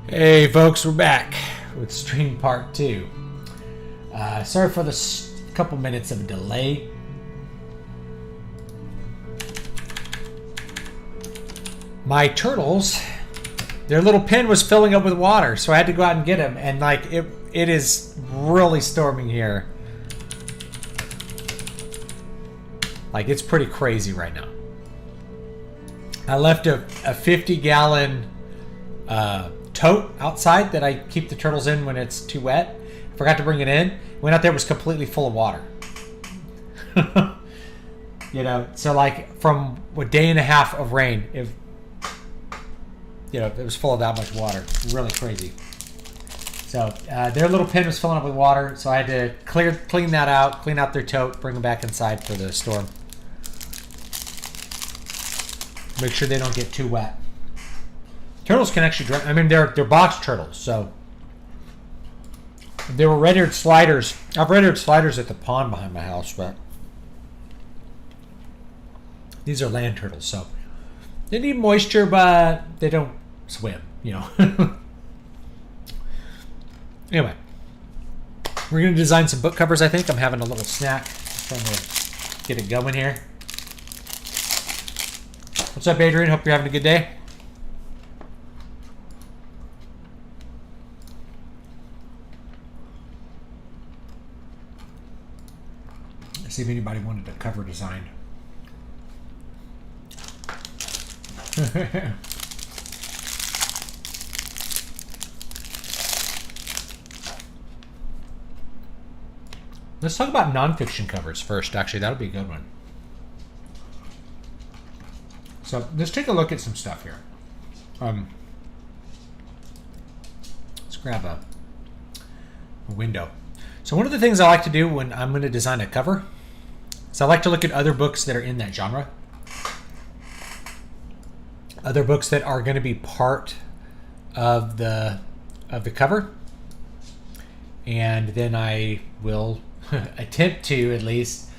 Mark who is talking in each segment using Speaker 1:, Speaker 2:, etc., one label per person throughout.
Speaker 1: Hey folks, we're back with stream part 2. Sorry for this couple minutes of a delay. My turtles, their little pen was filling up with water, so I had to go out and get them. And like it is really storming here. Like it's pretty crazy right now. I left a 50-gallon tote outside that I keep the turtles in when it's too wet. Forgot to bring it in. Went out there, it was completely full of water. You know, so like from a day and a half of rain, it was full of that much water. Really crazy. So their little pen was filling up with water, so I had to clean that out, clean out their tote, bring them back inside for the storm. Make sure they don't get too wet. Turtles can actually dry. I mean, they're box turtles, so they were red-eared sliders. I've red-eared sliders at the pond behind my house, but these are land turtles, so they need moisture, but they don't swim, you know. Anyway, we're going to design some book covers, I think. I'm having a little snack. Trying to get it going here. What's up, Adrian? Hope you're having a good day. Let's see if anybody wanted a cover designed. Let's talk about nonfiction covers first. Actually, that'll be a good one. So let's take a look at some stuff here. Let's grab a window. So one of the things I like to do when I'm going to design a cover is I like to look at other books that are in that genre. Other books that are going to be part of the cover. And then I will attempt to at least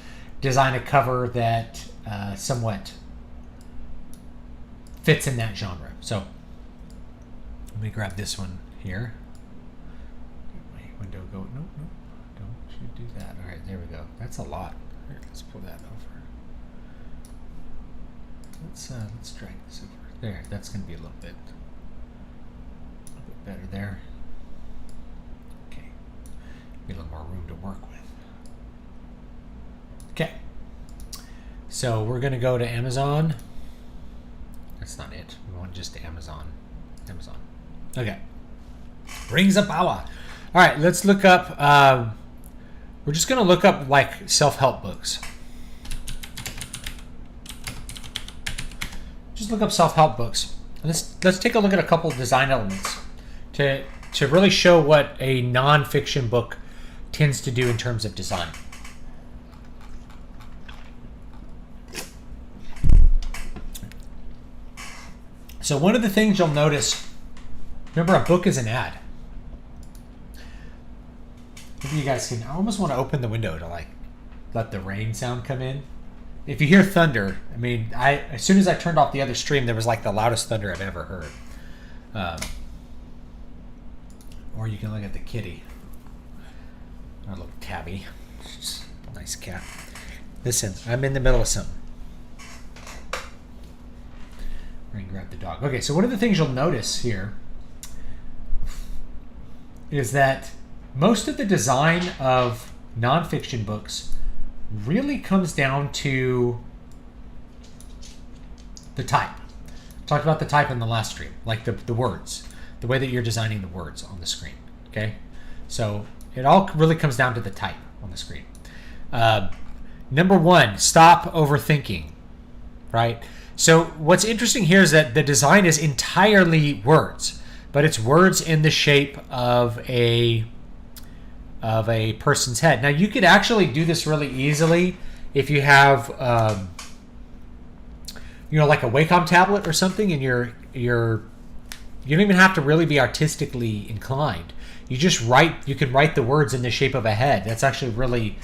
Speaker 1: design a cover that somewhat fits in that genre. So let me grab this one here. My window go. No, don't you do that. All right, there we go. That's a lot. Here, let's pull that over. Let's drag this over. There, that's going to be a little bit better there. Okay, be a little more room to work with. Okay, so we're going to go to Amazon. That's not it. We want just Amazon. Okay. Rings of power. All right, let's look up. We're just going to look up like self-help books. Just look up self-help books. Let's take a look at a couple of design elements to really show what a non-fiction book tends to do in terms of design. So one of the things you'll notice, remember a book is an ad. Maybe you guys can, I almost want to open the window to like let the rain sound come in. If you hear thunder, I mean, as soon as I turned off the other stream, there was like the loudest thunder I've ever heard. Or you can look at the kitty. Our little tabby. Nice cat. Listen, I'm in the middle of something. We're going to grab the dog. Okay, so one of the things you'll notice here is that most of the design of nonfiction books really comes down to the type. I talked about the type in the last stream, like the words, the way that you're designing the words on the screen. Okay, so it all really comes down to the type on the screen. Number one, stop overthinking, right? So what's interesting here is that the design is entirely words, but it's words in the shape of a person's head. Now you could actually do this really easily if you have, like a Wacom tablet or something, and you don't even have to really be artistically inclined. You can write the words in the shape of a head. That's actually really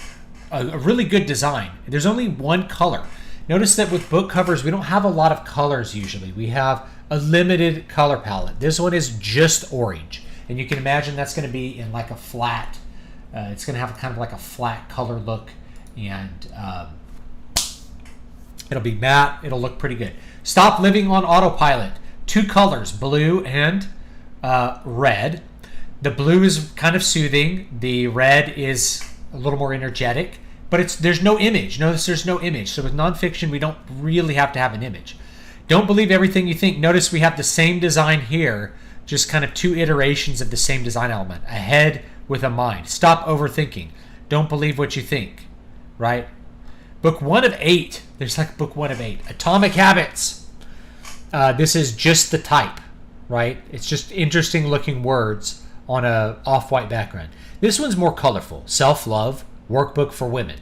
Speaker 1: a really good design. There's only one color. Notice that with book covers, we don't have a lot of colors usually. We have a limited color palette. This one is just orange. And you can imagine that's going to be in like a flat, it's going to have kind of like a flat color look, and it'll be matte. It'll look pretty good. Stop living on autopilot. 2 colors, blue and red. The blue is kind of soothing. The red is a little more energetic, but there's no image. Notice there's no image. So with nonfiction, we don't really have to have an image. Don't believe everything you think. Notice we have the same design here, just kind of 2 iterations of the same design element. A head with a mind. Stop overthinking. Don't believe what you think, right? Book 1 of 8. There's like book 1 of 8. Atomic Habits. This is just the type, right? It's just interesting looking words on a off-white background. This one's more colorful. Self-love, workbook for women.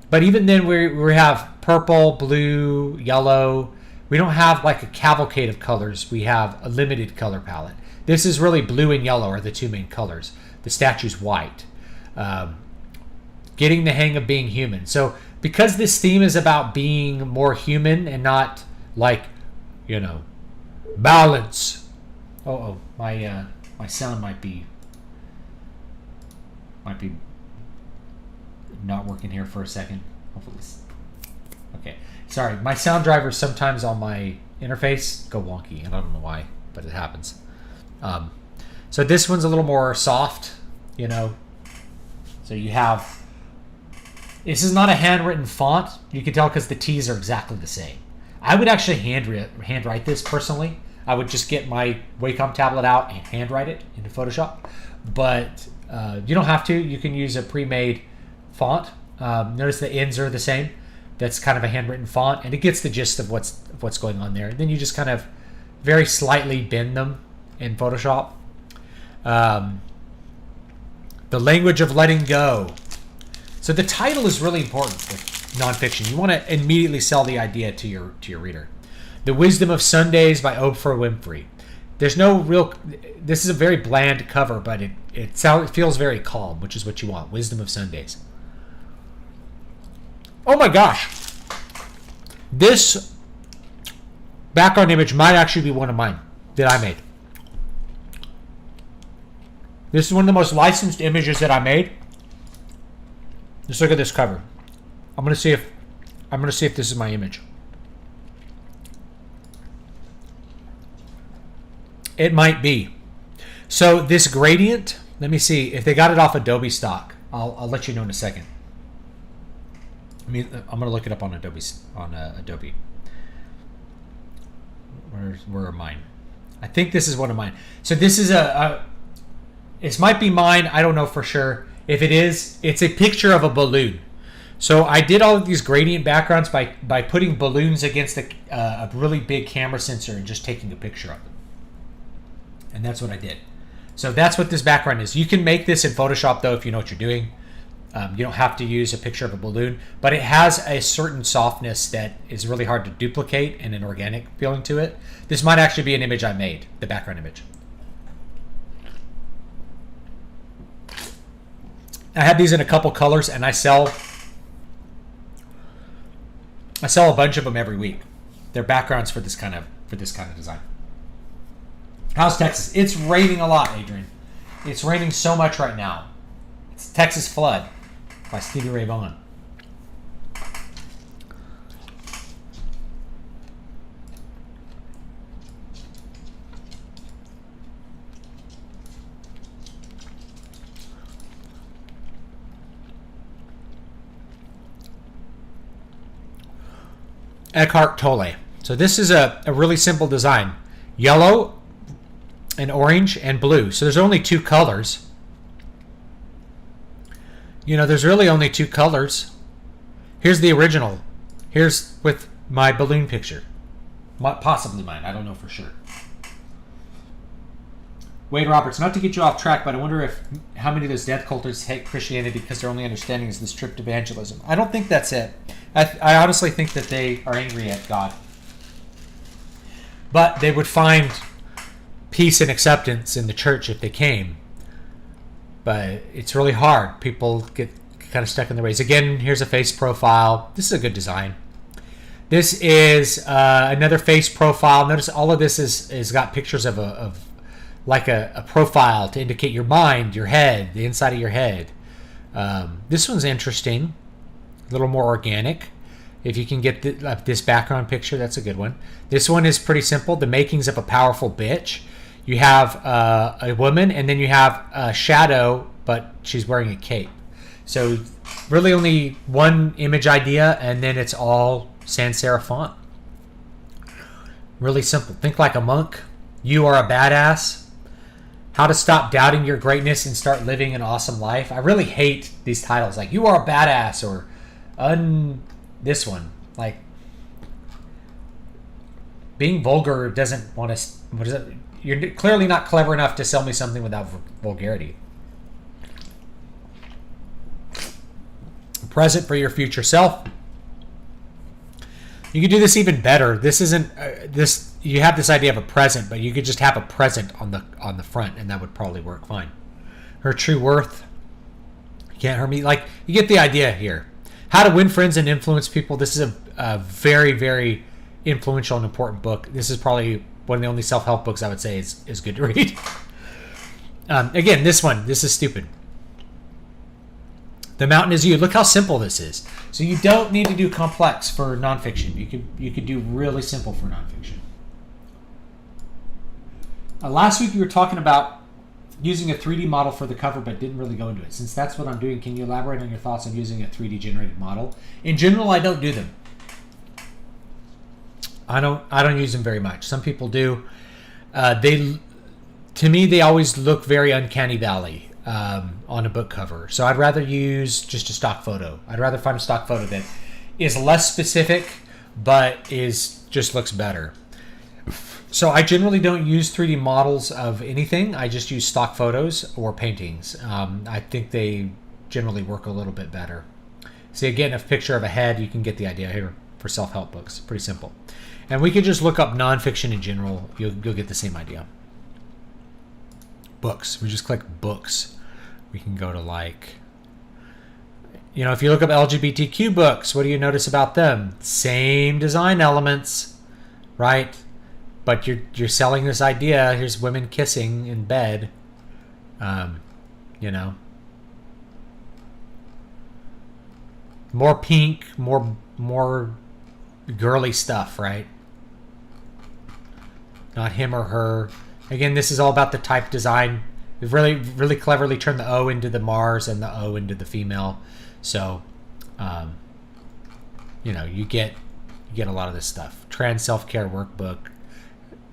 Speaker 1: But even then we have purple, blue, yellow. We don't have like a cavalcade of colors. We have a limited color palette. This is really blue and yellow are the 2 main colors. The statue's white. Getting the hang of being human. So because this theme is about being more human and not like, balance. My sound might be not working here for a second. Hopefully okay. Sorry, my sound drivers sometimes on my interface go wonky, and I don't know why, but it happens. So this one's a little more soft, So you have, this is not a handwritten font. You can tell because the T's are exactly the same. I would actually handwrite this personally. I would just get my Wacom tablet out and handwrite it into Photoshop. But you don't have to. You can use a pre-made font. Notice the ends are the same. That's kind of a handwritten font, and it gets the gist of what's going on there. Then you just kind of very slightly bend them in Photoshop. The language of letting go. So the title is really important with nonfiction. You want to immediately sell the idea to your reader. The Wisdom of Sundays by Oprah Winfrey. There's no real. This is a very bland cover, but it feels very calm, which is what you want. Wisdom of Sundays. Oh my gosh. This background image might actually be one of mine that I made. This is one of the most licensed images that I made. Just look at this cover. I'm gonna see if this is my image. It might be. So this gradient, let me see if they got it off Adobe stock. I'll let you know in a second. I'm gonna look it up on Adobe. Where are mine? I think this is one of mine. So this is this might be mine. I don't know for sure. If it is, it's a picture of a balloon. So I did all of these gradient backgrounds by putting balloons against a really big camera sensor and just taking a picture of them. And that's what I did. So that's what this background is. You can make this in Photoshop though if you know what you're doing. You don't have to use a picture of a balloon, but it has a certain softness that is really hard to duplicate and an organic feeling to it. This might actually be an image I made, the background image. I have these in a couple colors, and I sell a bunch of them every week. They're backgrounds for this kind of design. How's Texas? It's raining a lot, Adrian. It's raining so much right now. It's Texas Flood by Stevie Ray Vaughan. Eckhart Tolle. So this is a really simple design. Yellow and orange and blue. So there's only 2 colors. There's really only 2 colors. Here's the original. Here's with my balloon picture. Possibly mine. I don't know for sure. Wade Roberts, not to get you off track, but I wonder how many of those death cultists hate Christianity because their only understanding is the strict evangelism. I don't think that's it. I honestly think that they are angry at God. But they would find peace and acceptance in the church if they came. But it's really hard. People get kind of stuck in their ways. Again, here's a face profile. This is a good design. This is another face profile. Notice all of this is got pictures of like a profile to indicate your mind, your head, the inside of your head. This one's interesting, a little more organic. If you can get this background picture, that's a good one. This one is pretty simple. The makings of a powerful bitch. You have a woman, and then you have a shadow, but she's wearing a cape. So really only one image idea, and then it's all sans serif font. Really simple. Think like a monk. You are a badass. How to stop doubting your greatness and start living an awesome life. I really hate these titles like you are a badass or this one. Like being vulgar doesn't want to. What is it? You're clearly not clever enough to sell me something without vulgarity. Present for your future self. You could do this even better. This isn't this. You have this idea of a present, but you could just have a present on the front, and that would probably work fine. Her true worth. You can't hurt me. Like you get the idea here. How to win friends and influence people. This is a very, very influential and important book. This is probably one of the only self-help books I would say is good to read. Again, this is stupid. The Mountain is You. Look how simple this is. So you don't need to do complex for nonfiction. You could do really simple for nonfiction. Last week you were talking about using a 3D model for the cover, but didn't really go into it. Since that's what I'm doing, can you elaborate on your thoughts on using a 3D generated model? In general, I don't do them. I don't use them very much. Some people do. To me, they always look very uncanny valley on a book cover. So I'd rather use just a stock photo. I'd rather find a stock photo that is less specific, but just looks better. So I generally don't use 3D models of anything. I just use stock photos or paintings. I think they generally work a little bit better. See, again, a picture of a head, you can get the idea here for self-help books. Pretty simple. And we could just look up nonfiction in general. You'll get the same idea. Books. We just click books. We can go to like, if you look up LGBTQ books, what do you notice about them? Same design elements, right? But you're selling this idea. Here's women kissing in bed. More pink, more girly stuff, right? Not him or her. Again, this is all about the type design. We've really, really cleverly turned the O into the Mars and the O into the female. So, you get a lot of this stuff. Trans self-care workbook,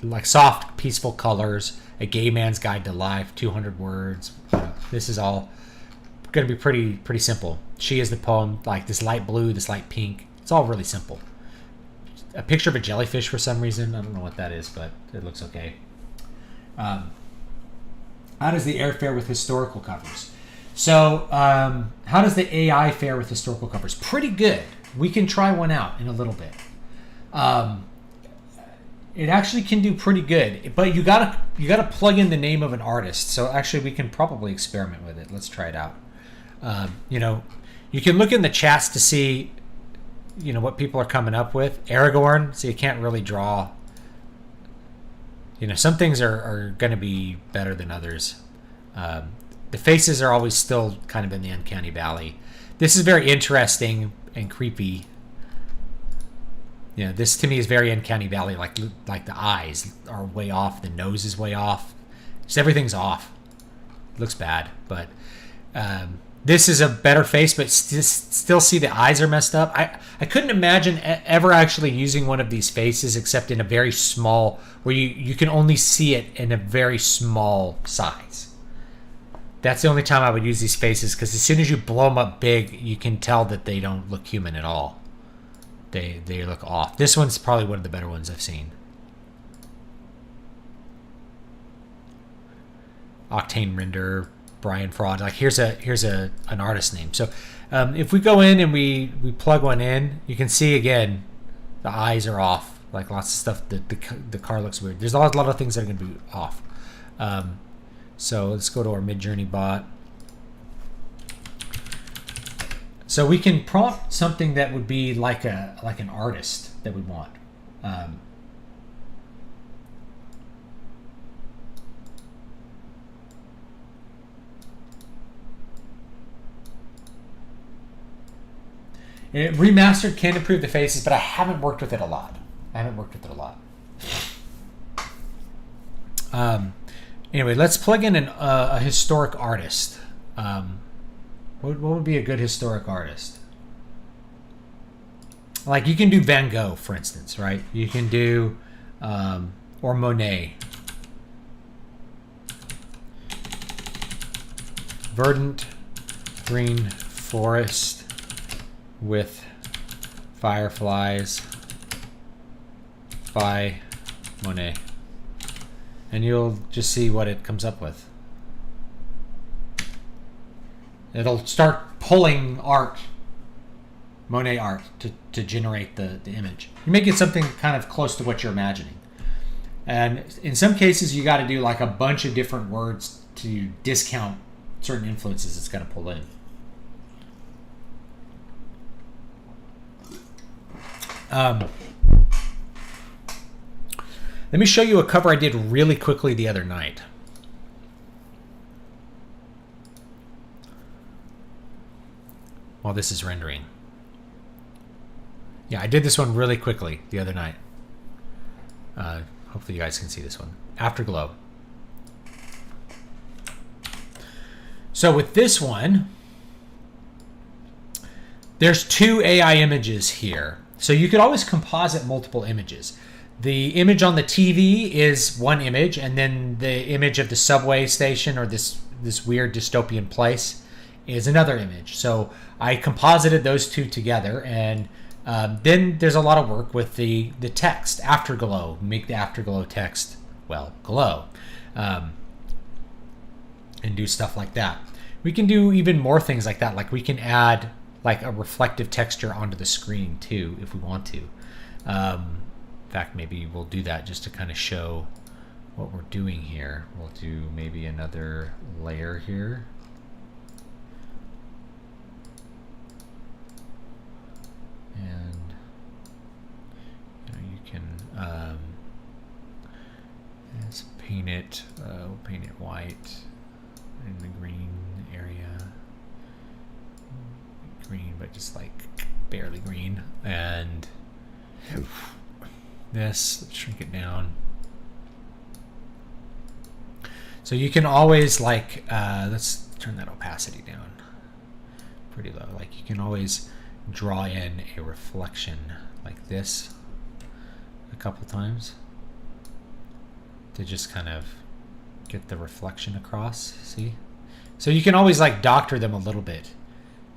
Speaker 1: like soft, peaceful colors, a gay man's guide to life, 200 words. This is all going to be pretty simple. She is the poem, like this light blue, this light pink. It's all really simple. A picture of a jellyfish for some reason. I don't know what that is, but it looks okay. How does the air fare with historical covers? So how does the AI fare with historical covers? Pretty good. We can try one out in a little bit. It actually can do pretty good, but you gotta plug in the name of an artist. So actually, we can probably experiment with it. Let's try it out. You can look in the chats to see, what people are coming up with. Aragorn, so you can't really draw. Some things are going to be better than others. The faces are always still kind of in the uncanny valley. This is very interesting and creepy. This to me is very uncanny valley. Like the eyes are way off, the nose is way off. Just everything's off. It looks bad, but this is a better face, but still see the eyes are messed up. I couldn't imagine ever actually using one of these faces except in a very small, where you can only see it in a very small size. That's the only time I would use these faces, because as soon as you blow them up big, you can tell that they don't look human at all. They look off. This one's probably one of the better ones I've seen. Octane Render, Brian Fraud. Like here's an artist name. So if we go in and we plug one in, you can see again the eyes are off. Like lots of stuff. The car looks weird. There's a lot of things that are going to be off. So let's go to our Midjourney bot. So we can prompt something that would be like an artist that we want. Remastered can improve the faces, but I haven't worked with it a lot. Anyway, let's plug in a historic artist. What would be a good historic artist? Like you can do Van Gogh, for instance, right? You can do, or Monet. Verdant green forest with fireflies by Monet. And you'll just see what it comes up with. It'll start pulling art, Monet art, to generate the image. You make it something kind of close to what you're imagining. And in some cases, you got to do like a bunch of different words to discount certain influences it's going to pull in. Let me show you a cover I did really quickly the other night. While this is rendering. Yeah, I did this one really quickly the other night. Hopefully you guys can see this one. Afterglow. So with this one, there's 2 AI images here. So you could always composite multiple images. The image on the TV is one image, and then the image of the subway station or this weird dystopian place is another image. So I composited those 2 together, and then there's a lot of work with the text, afterglow. Make the afterglow text, well, glow, and do stuff like that. We can do even more things like that. Like we can add like a reflective texture onto the screen too, if we want to. In fact, maybe we'll do that just to kind of show what we're doing here. We'll do maybe another layer here. And you can let's paint it. We'll paint it white in the green area. Green, but just like barely green. And this, let's shrink it down. So you can always like, let's turn that opacity down pretty low. Like you can always draw in a reflection like this a couple times to just kind of get the reflection across, see? So you can always like doctor them a little bit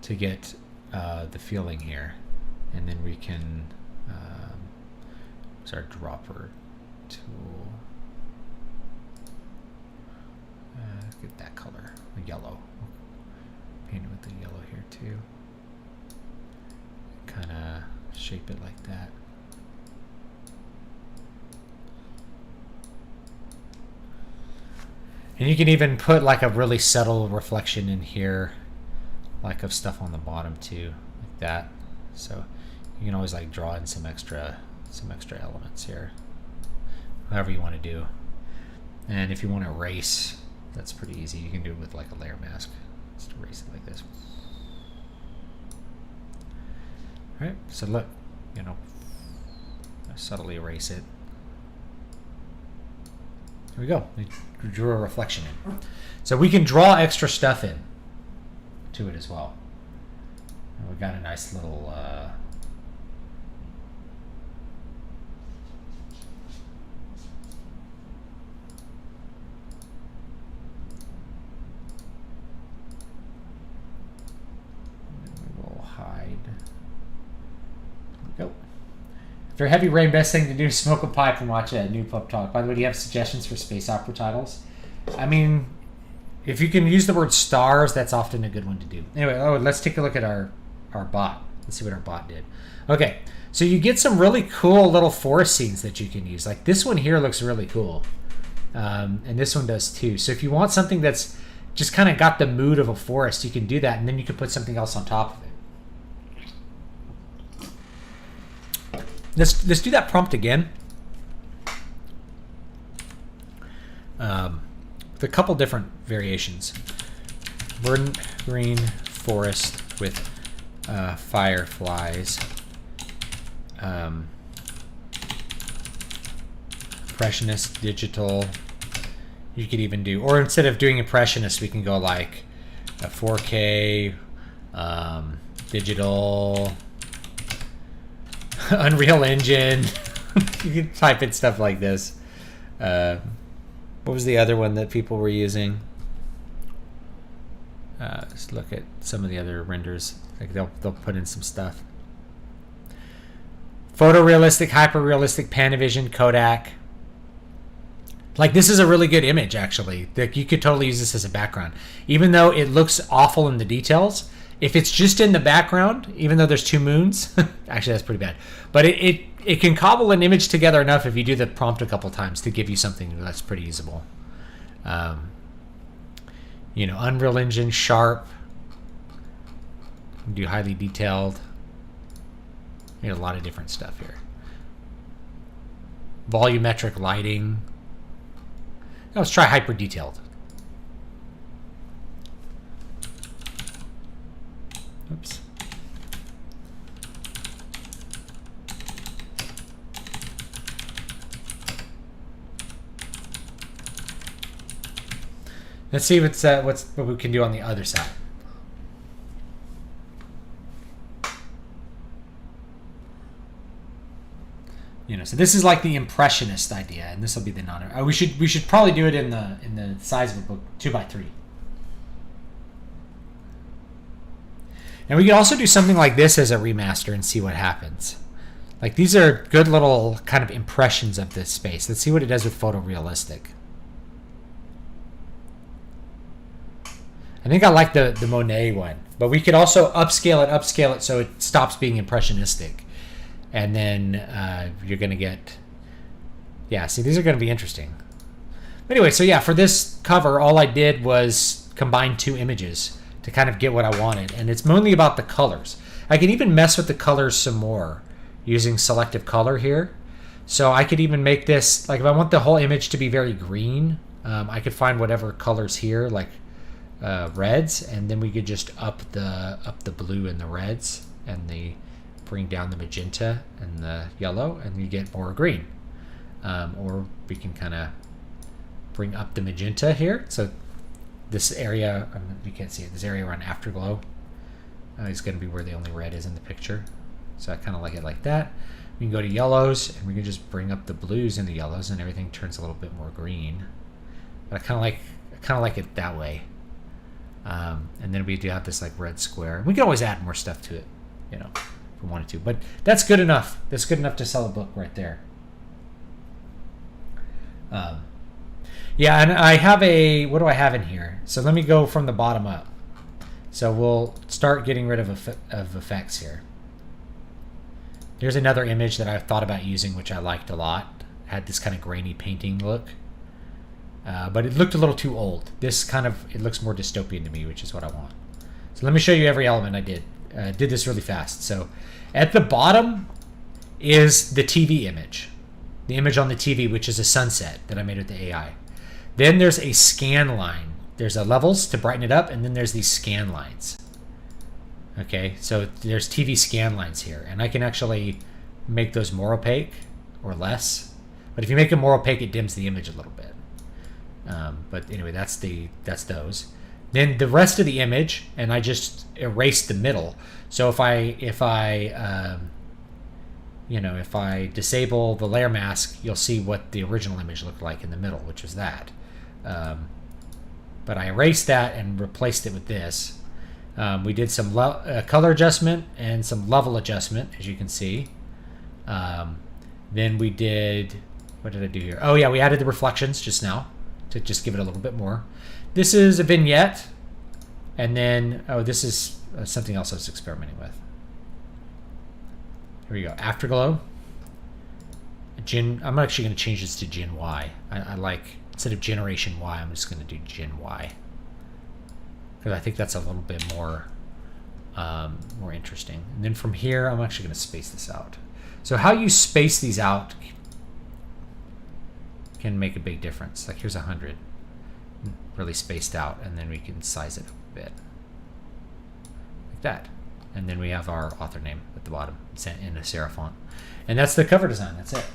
Speaker 1: to get the feeling here. And then we can use our dropper tool. Get that color, the yellow. Paint it with the yellow here too. Kind of shape it like that. And you can even put like a really subtle reflection in here, like of stuff on the bottom too, like that. So you can always like draw in some extra elements here, however you want to do. And if you want to erase, that's pretty easy. You can do it with like a layer mask. Just erase it like this. All right, so look, I subtly erase it. Here we go. We drew a reflection in. So we can draw extra stuff in to it as well. And we've got a nice little we will hide. There we go. If you're heavy rain, best thing to do is smoke a pipe and watch a new pub talk. By the way, do you have suggestions for space opera titles? I mean, if you can use the word stars, that's often a good one to do. Anyway, let's take a look at our bot. Let's see what our bot did. Okay, so you get some really cool little forest scenes that you can use. Like this one here looks really cool. And this one does too. So if you want something that's just kind of got the mood of a forest, you can do that, and then you can put something else on top of it. Let's do that prompt again. With a couple different variations. Verdant green forest with fireflies. Impressionist digital. You could even do, or instead of doing impressionist, we can go like a 4K digital Unreal Engine. You can type in stuff like this. What was the other one that people were using? Let's look at some of the other renders. Like they'll put in some stuff. Photorealistic, hyperrealistic, Panavision, Kodak. Like this is a really good image actually. Like you could totally use this as a background. Even though it looks awful in the details, if it's just in the background, even though there's two moons, actually that's pretty bad. But it can cobble an image together enough if you do the prompt a couple times to give you something that's pretty usable. You know, Unreal Engine, sharp. Do highly detailed. You know, a lot of different stuff here. Volumetric lighting. Now let's try hyper detailed. Oops. Let's see what we can do on the other side. You know, so this is like the impressionist idea, and this will be the non. We should probably do it in the size of a book, 2x3. And we could also do something like this as a remaster and see what happens. Like these are good little kind of impressions of this space. Let's see what it does with photorealistic. I think I like the Monet one, but we could also upscale it so it stops being impressionistic. And then you're going to get, yeah, see, these are going to be interesting. But anyway, so yeah, for this cover, all I did was combine two images to kind of get what I wanted. And it's mainly about the colors. I can even mess with the colors some more using selective color here. So I could even make this, like if I want the whole image to be very green, I could find whatever colors here, like reds, and then we could just up the blue and the reds and bring down the magenta and the yellow, and you get more green. Or we can kind of bring up the magenta here. So this area, you can't see it, this area around Afterglow is going to be where the only red is in the picture. So I kind of like it like that. We can go to yellows, and we can just bring up the blues and the yellows, and everything turns a little bit more green. But I kind of like it that way. And then we do have this like red square. We can always add more stuff to it, you know, if we wanted to. But that's good enough. That's good enough to sell a book right there. Yeah, and I have what do I have in here? So let me go from the bottom up. So we'll start getting rid of effects here. Here's another image that I've thought about using, which I liked a lot. Had this kind of grainy painting look. But it looked a little too old. This it looks more dystopian to me, which is what I want. So let me show you every element I did. Did this really fast. So at the bottom is the TV image. The image on the TV, which is a sunset that I made with the AI. Then there's a scan line. There's a levels to brighten it up, and then there's these scan lines. Okay, so there's TV scan lines here, and I can actually make those more opaque or less. But if you make them more opaque, it dims the image a little bit. But anyway, that's those. Then the rest of the image, and I just erased the middle. So if I disable the layer mask, you'll see what the original image looked like in the middle, which was that. But I erased that and replaced it with this. We did some color adjustment and some level adjustment, as you can see. Then we did, what did I do here? Oh yeah, we added the reflections just now to just give it a little bit more. This is a vignette, and then, this is something else I was experimenting with. Here we go, Afterglow. I'm actually going to change this to Gen Y. I like, instead of Generation Y, I'm just going to do Gen Y. Because I think that's a little bit more more interesting. And then from here, I'm actually going to space this out. So how you space these out can make a big difference. Like here's 100, really spaced out, and then we can size it up a bit, like that. And then we have our author name at the bottom in a serif font. And that's the cover design. That's it.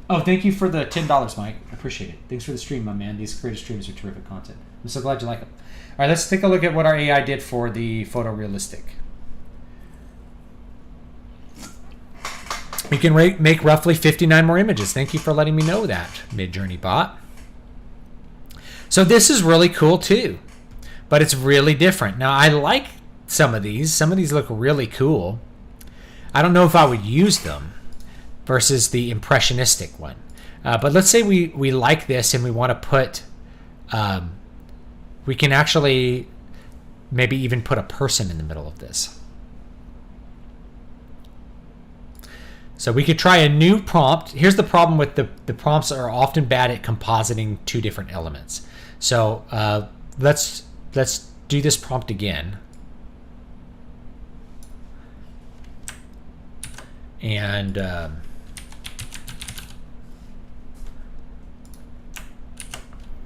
Speaker 1: Oh, thank you for the $10, Mike. I appreciate it. Thanks for the stream, my man. These creative streams are terrific content. I'm so glad you like them. All right, let's take a look at what our AI did for the photorealistic. We can make roughly 59 more images. Thank you for letting me know that, Midjourney bot. So this is really cool too, but it's really different. Now I like some of these. Some of these look really cool. I don't know if I would use them versus the impressionistic one. But let's say we like this and we want to put, we can actually maybe even put a person in the middle of this. So we could try a new prompt. Here's the problem with the prompts are often bad at compositing two different elements. So let's do this prompt again. And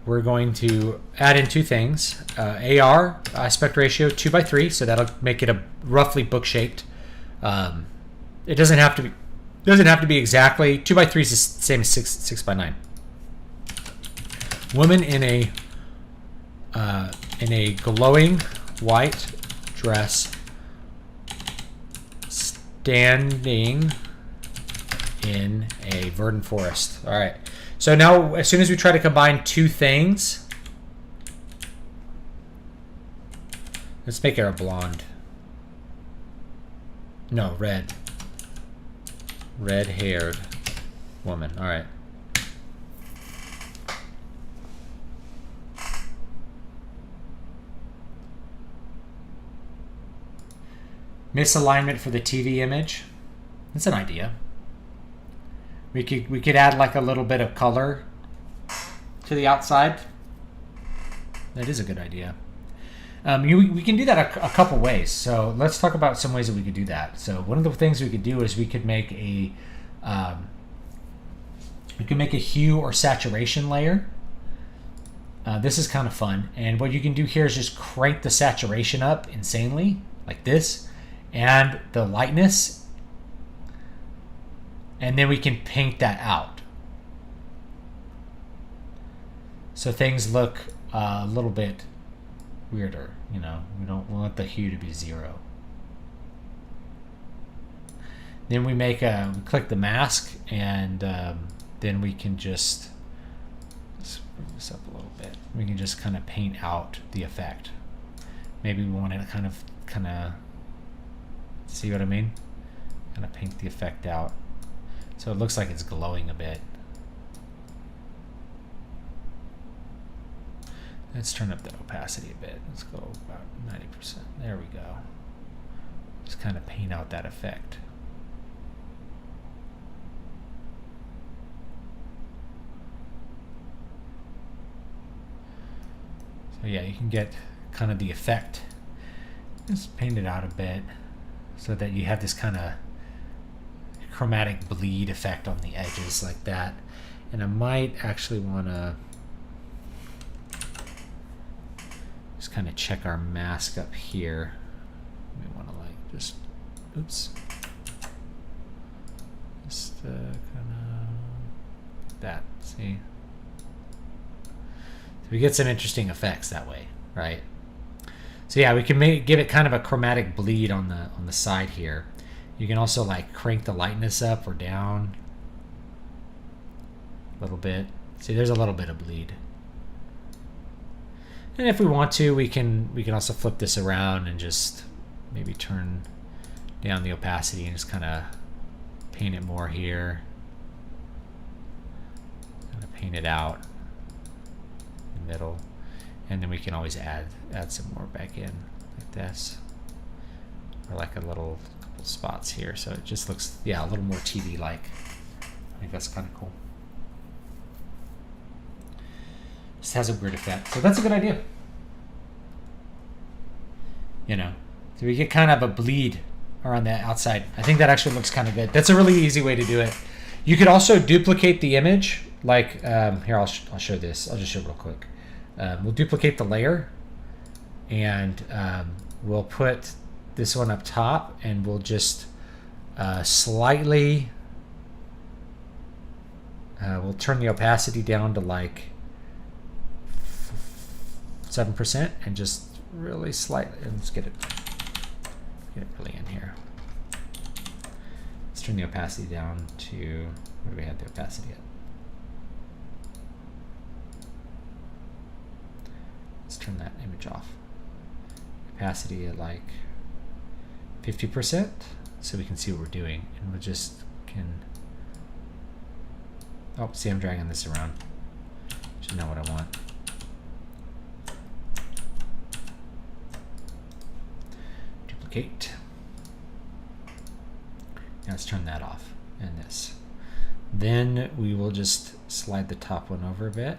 Speaker 1: we're going to add in two things. AR, aspect ratio 2:3, so that'll make it a roughly book-shaped. It doesn't have to be exactly 2:3 is the same as 6:9. Woman in a glowing white dress, standing in a verdant forest. All right. So now, as soon as we try to combine two things, let's make her a blonde. No, red. Red-haired woman. All right. Misalignment for the TV image. That's an idea. We could add like a little bit of color to the outside. That is a good idea. We can do that a couple ways. So let's talk about some ways that we could do that. So one of the things we could do is we could make a hue or saturation layer. This is kind of fun. And what you can do here is just crank the saturation up insanely, like this, and the lightness. And then we can paint that out. So things look a little bit weirder, you know. We want the hue to be 0. Then we click the mask, and then we can just, let's bring this up a little bit. We can just kind of paint out the effect. Maybe we want to kind of, see what I mean? Kind of paint the effect out. So it looks like it's glowing a bit. Let's turn up the opacity a bit. Let's go about 90%. There we go. Just kind of paint out that effect. So yeah, you can get kind of the effect. Just paint it out a bit so that you have this kind of chromatic bleed effect on the edges like that. And I might actually want to just kind of check our mask up here. We want to like just, oops, just kind of that, see? So we get some interesting effects that way, right? So yeah, we can give it kind of a chromatic bleed on the side here. You can also like crank the lightness up or down a little bit. See, there's a little bit of bleed. And if we want to, we can also flip this around and just maybe turn down the opacity and just kind of paint it more here. Kind of paint it out in the middle. And then we can always add some more back in like this. Or like a little couple spots here. So it just looks, yeah, a little more TV-like. I think that's kind of cool. Just has a weird effect. So that's a good idea. You know, So we get kind of a bleed around the outside. I think that actually looks kind of good. That's a really easy way to do it. You could also duplicate the image. Like, here, I'll show this. I'll just show it real quick. We'll duplicate the layer, and we'll put this one up top, and we'll just slightly, we'll turn the opacity down to like 7% and just really slightly, and let's get it really in here. Let's turn the opacity down to, what do we have the opacity at? Let's turn that image off. Opacity at like 50%, so we can see what we're doing, and we just can, oh, see, I'm dragging this around. Should know what I want. Duplicate. Now let's turn that off, and this. Then we will just slide the top one over a bit.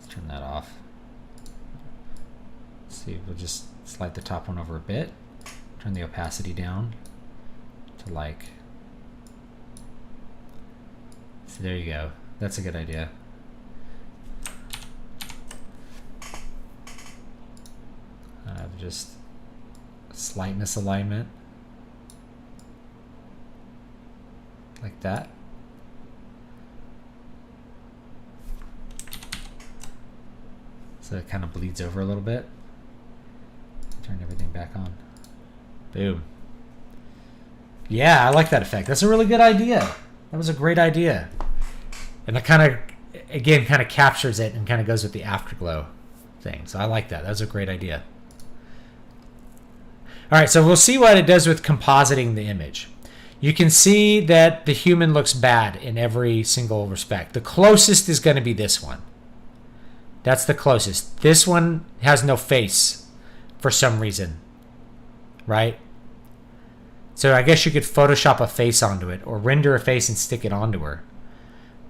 Speaker 1: Let's turn that off. Let's see, we'll just slide the top one over a bit. Turn the opacity down to like, so there you go. That's a good idea. Just a slight misalignment like that. So it kind of bleeds over a little bit. Turn everything back on. Boom. Yeah, I like that effect. That's a really good idea. That was a great idea. And it kind of, again, kind of captures it and kind of goes with the afterglow thing. So I like that. That was a great idea. All right, so we'll see what it does with compositing the image. You can see that the human looks bad in every single respect. The closest is going to be this one. That's the closest. This one has no face for some reason, right? So I guess you could Photoshop a face onto it or render a face and stick it onto her.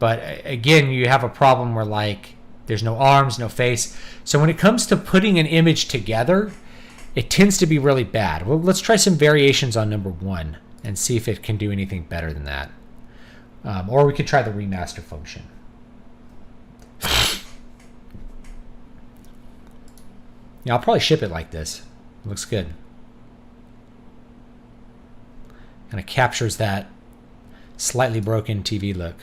Speaker 1: But again, you have a problem where like there's no arms, no face. So when it comes to putting an image together, it tends to be really bad. Well, let's try some variations on number 1 and see if it can do anything better than that. Or we could try the remaster function. Yeah, I'll probably ship it like this. It looks good. Kind of captures that slightly broken TV look.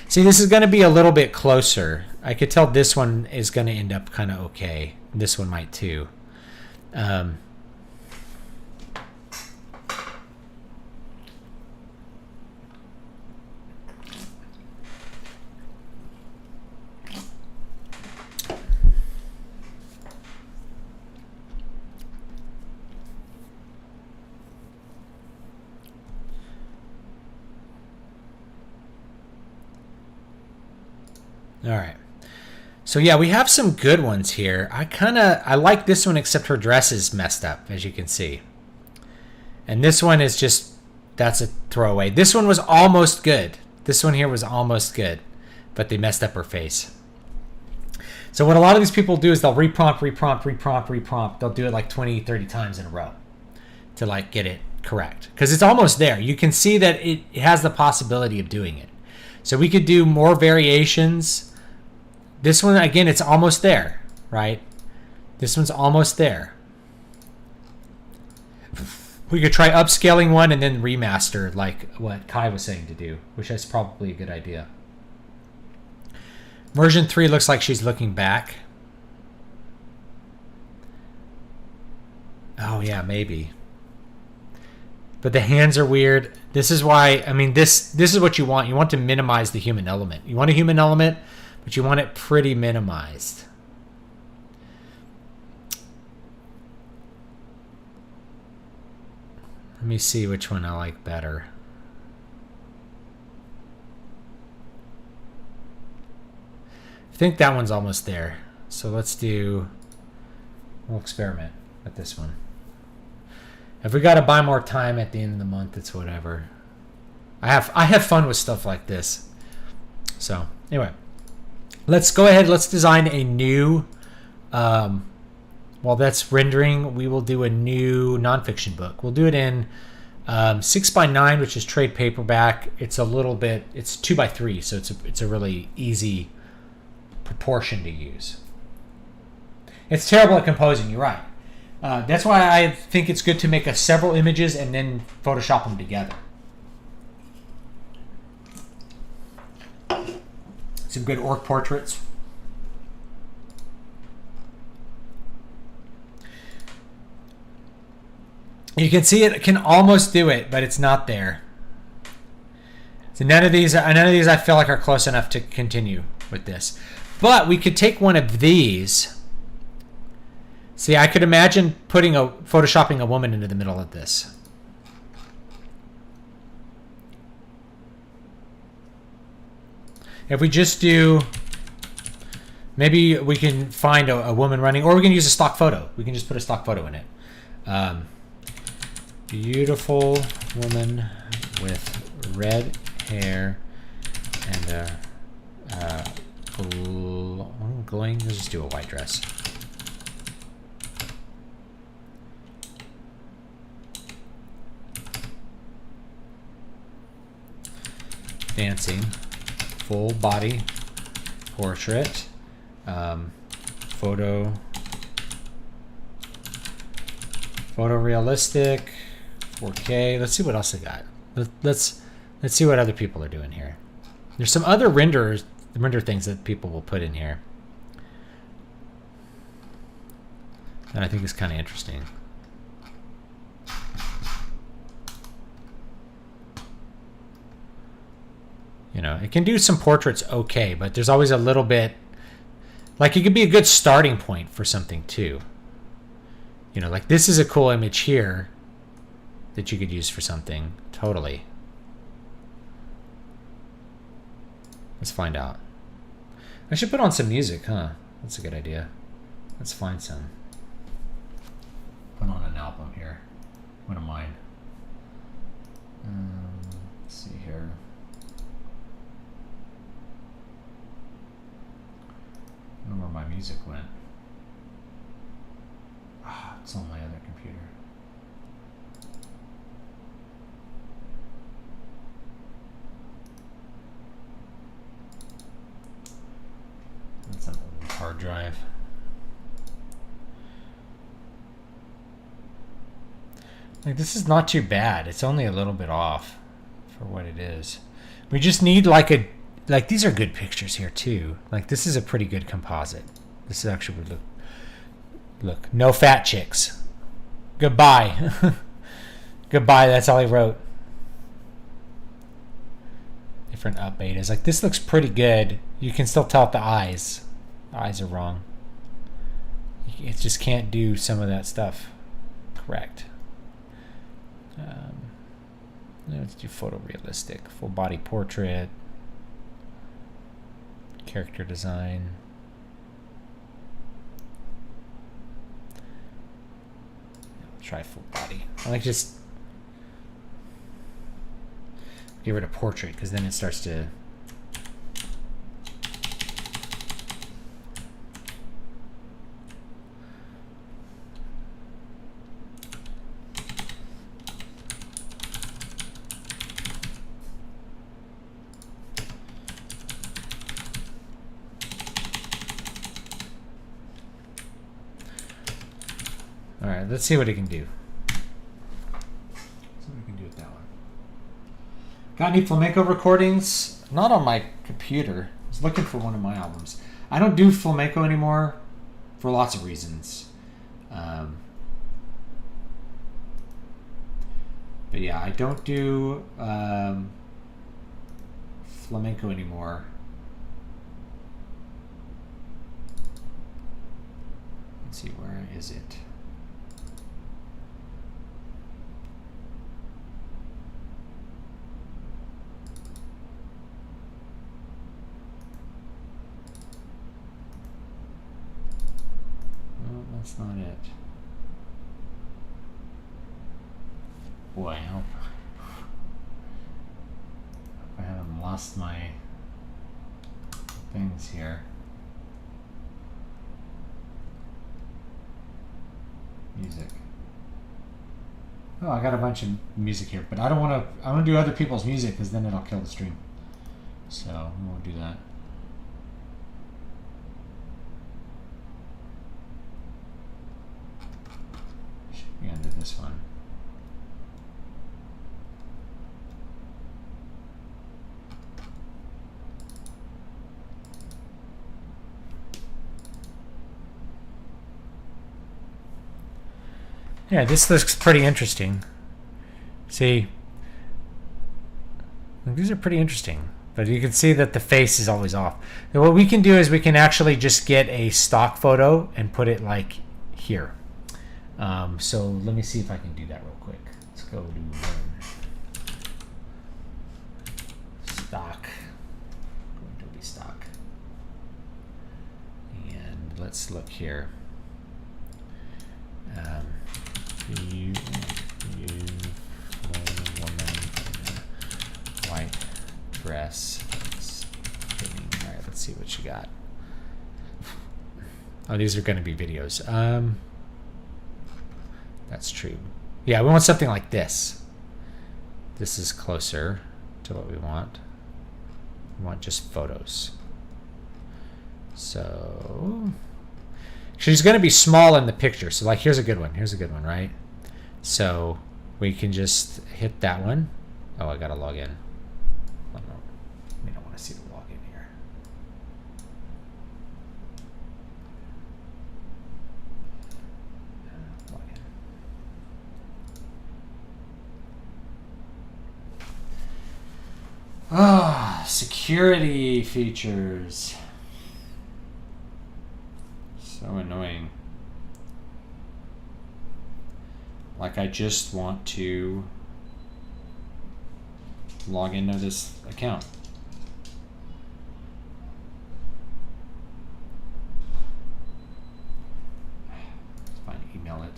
Speaker 1: See, this is going to be a little bit closer. I could tell this one is going to end up kind of okay. This one might too. All right. So yeah, we have some good ones here. I like this one, except her dress is messed up, as you can see. And this one is just, that's a throwaway. This one was almost good. This one here was almost good, but they messed up her face. So what a lot of these people do is they'll reprompt. They'll do it like 20, 30 times in a row to like get it correct. Because it's almost there. You can see that it has the possibility of doing it. So we could do more variations. This one, again, it's almost there, right? This one's almost there. We could try upscaling one and then remaster, like what Kai was saying to do, which is probably a good idea. Version 3 looks like she's looking back. Oh, yeah, maybe. But the hands are weird. This is why, I mean, this is what you want. You want to minimize the human element. You want a human element, but you want it pretty minimized. Let me see which one I like better. I think that one's almost there. So let's do, we'll experiment with this one. If we got to buy more time at the end of the month, it's whatever. I have fun with stuff like this. So anyway, let's go ahead. Let's design a new while that's rendering, we will do a new nonfiction book. We'll do it in 6x9, which is trade paperback. It's a little bit, it's 2x3, so it's a really easy proportion to use. It's terrible at composing, you're right. That's why I think it's good to make several images and then Photoshop them together. Some good orc portraits. You can see it can almost do it, but it's not there. So none of these I feel like are close enough to continue with this. But we could take one of these. See, I could imagine photoshopping a woman into the middle of this. If we just do, maybe we can find a woman running, or we can use a stock photo. We can just put a stock photo in it. Beautiful woman with red hair and glowing. Let's just do a white dress. Dancing, full body portrait, photorealistic, 4K. Let's see what else I got. Let's see what other people are doing here. There's some other render things that people will put in here that I think is kind of interesting. You know, it can do some portraits okay, but there's always a little bit, like it could be a good starting point for something too. You know, like this is a cool image here that you could use for something. Totally. Let's find out. I should put on some music, huh? That's a good idea. Let's find some. Put on an album here. One of mine. Let's see here. I don't know where my music went. Ah, it's on my other computer. That's an old hard drive. Like, this is not too bad. It's only a little bit off for what it is. We just need like these are good pictures here too. Like this is a pretty good composite. This is actually look, no fat chicks. Goodbye. Goodbye, that's all he wrote. Different up betas. Like this looks pretty good. You can still tell the eyes. The eyes are wrong. It just can't do some of that stuff correct. Let's do photorealistic, full body portrait, character design. Try full body. I like just get rid of portrait because then it starts to. All right, let's see what it can do. See what we can do with that one. Got any flamenco recordings? Not on my computer. I was looking for one of my albums. I don't do flamenco anymore for lots of reasons. But yeah, I don't do flamenco anymore. Let's see, where is it? That's not it. Boy, I hope I haven't lost my things here. Music. Oh, I got a bunch of music here, but I don't want to. I want to do other people's music because then it'll kill the stream. So I won't do that. Should be under this one. Yeah, this looks pretty interesting. See, these are pretty interesting, but you can see that the face is always off. And what we can do is we can actually just get a stock photo and put it like here. So let me see if I can do that real quick. Let's go to stock. Adobe stock. And let's look here. You woman in a white dress. All right, let's see what you got. Oh, these are going to be videos. That's true. Yeah, we want something like this. This is closer to what we want. We want just photos. So she's going to be small in the picture. So like, here's a good one. Here's a good one, right? So we can just hit that one. Oh, I got to log in. Oh, no. We don't want to see the login here. Login. Ah, security features. So annoying. Like, I just want to log into this account. It's fine, email it.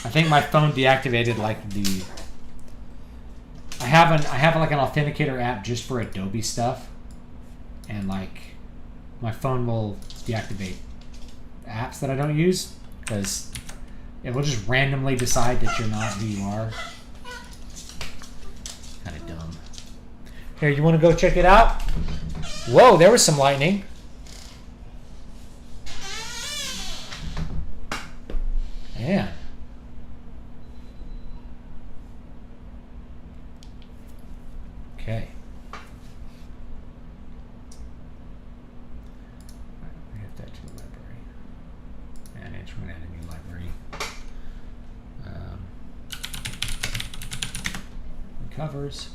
Speaker 1: I think my phone deactivated like the. I have like an authenticator app just for Adobe stuff, and like my phone will deactivate apps that I don't use because it will just randomly decide that you're not who you are. Kind of dumb. Here, you want to go check it out? Whoa, there was some lightning. Man. Okay. We have that to the library. Manage, we're going to add a new library. Covers.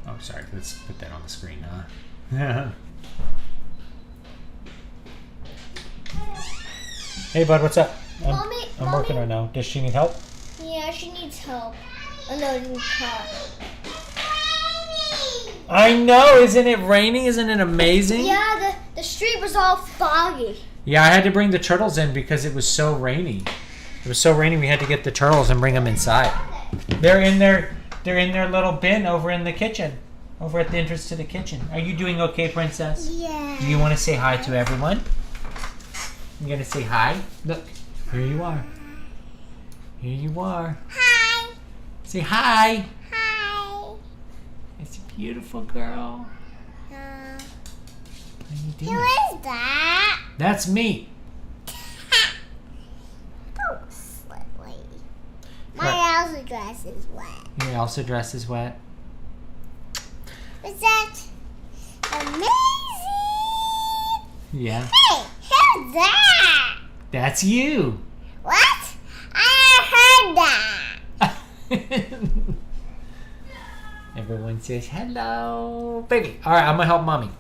Speaker 1: Oh, sorry. Let's put that on the screen, huh? Hey, bud, what's up? I'm working right now. Does she need help?
Speaker 2: Yeah, she needs help. Oh, no, she needs help.
Speaker 1: I know. Isn't it raining? Isn't it amazing?
Speaker 2: Yeah, the street was all foggy.
Speaker 1: Yeah, I had to bring the turtles in because it was so rainy. It was so rainy we had to get the turtles and bring them inside. They're in their little bin over in the kitchen. Over at the entrance to the kitchen. Are you doing okay, Princess?
Speaker 2: Yeah.
Speaker 1: Do you want to say hi to everyone? You gonna say hi? Look, here you are. Here you are.
Speaker 2: Hi.
Speaker 1: Say hi.
Speaker 2: Hi.
Speaker 1: It's a beautiful girl. What are you doing?
Speaker 2: Who is that?
Speaker 1: That's me.
Speaker 2: Oh, slightly. My Elsa dress is wet.
Speaker 1: Your Elsa dress is wet.
Speaker 2: Is that amazing?
Speaker 1: Yeah.
Speaker 2: Hey, who's that?
Speaker 1: That's you.
Speaker 2: What? I heard that.
Speaker 1: Everyone says hello, baby. All right, I'm gonna help mommy.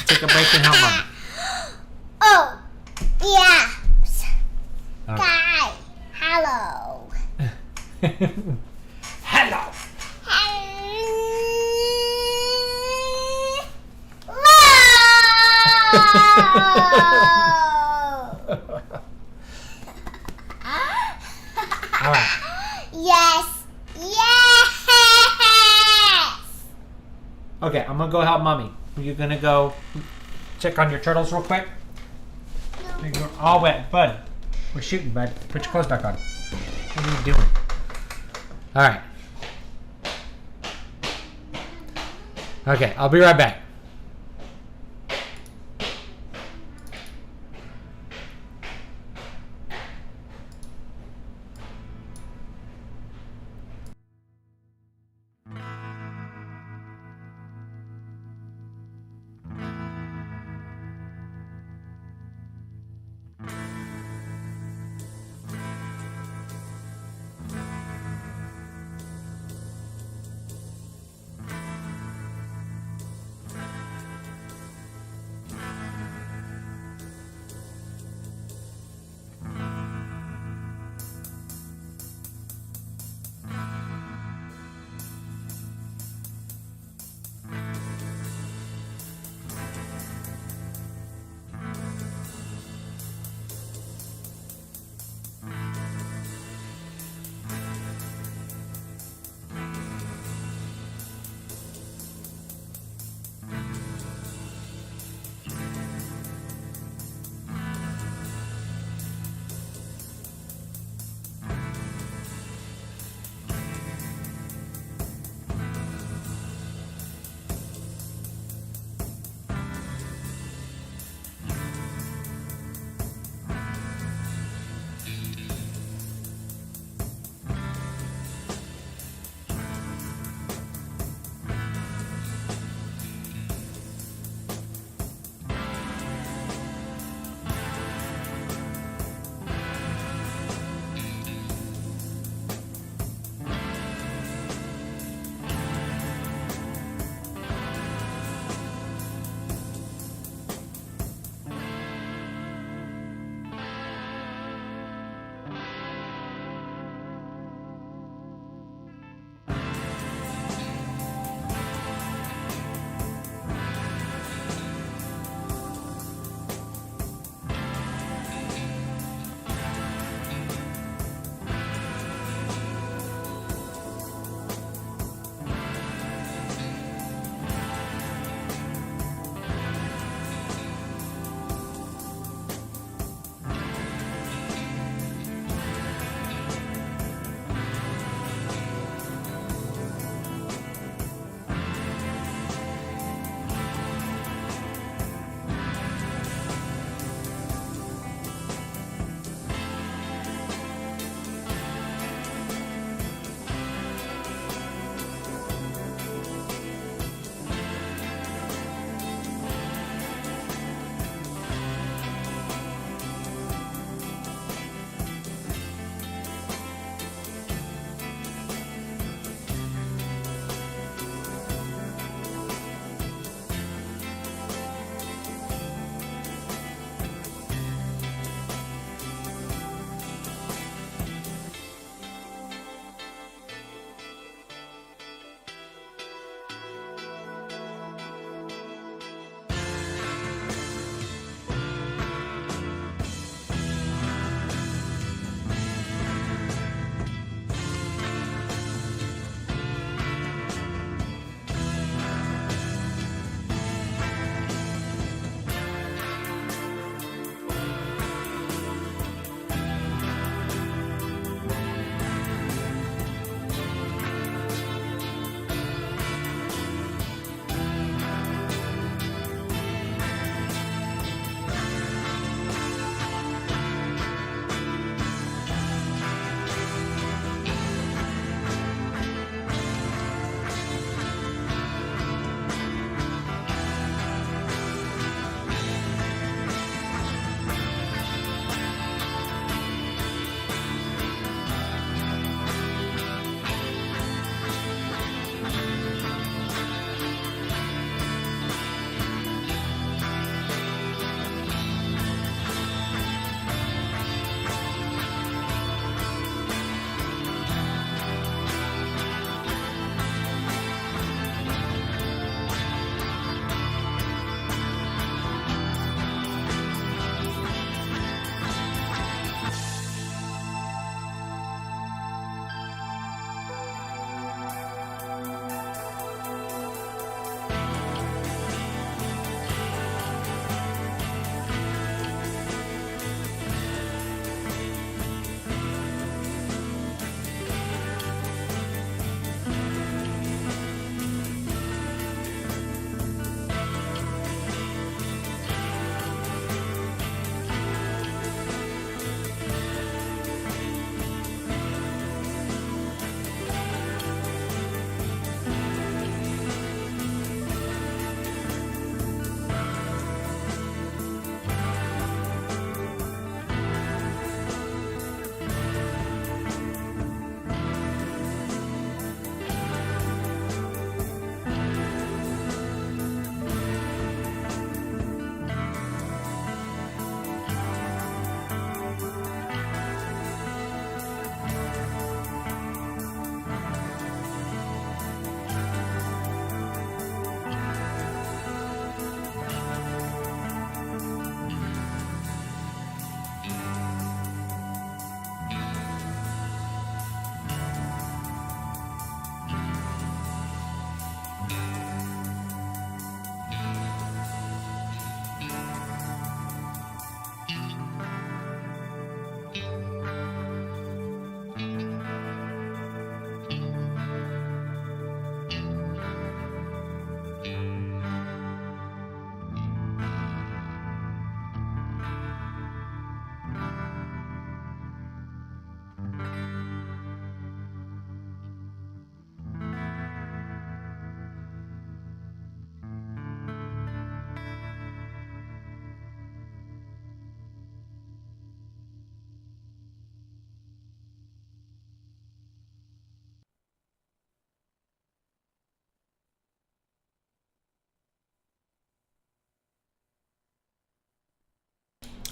Speaker 1: Take a break and help mommy.
Speaker 2: Oh, yeah.
Speaker 1: All right.
Speaker 2: Hi. Hello.
Speaker 1: Hello. All right.
Speaker 2: Yes. Yes.
Speaker 1: Okay, I'm gonna go help mommy. You're gonna go. check on your turtles real quick?
Speaker 2: No.
Speaker 1: You're all wet, bud. We're shooting, bud. Put your clothes back on. What are you doing? All right. Okay, I'll be right back.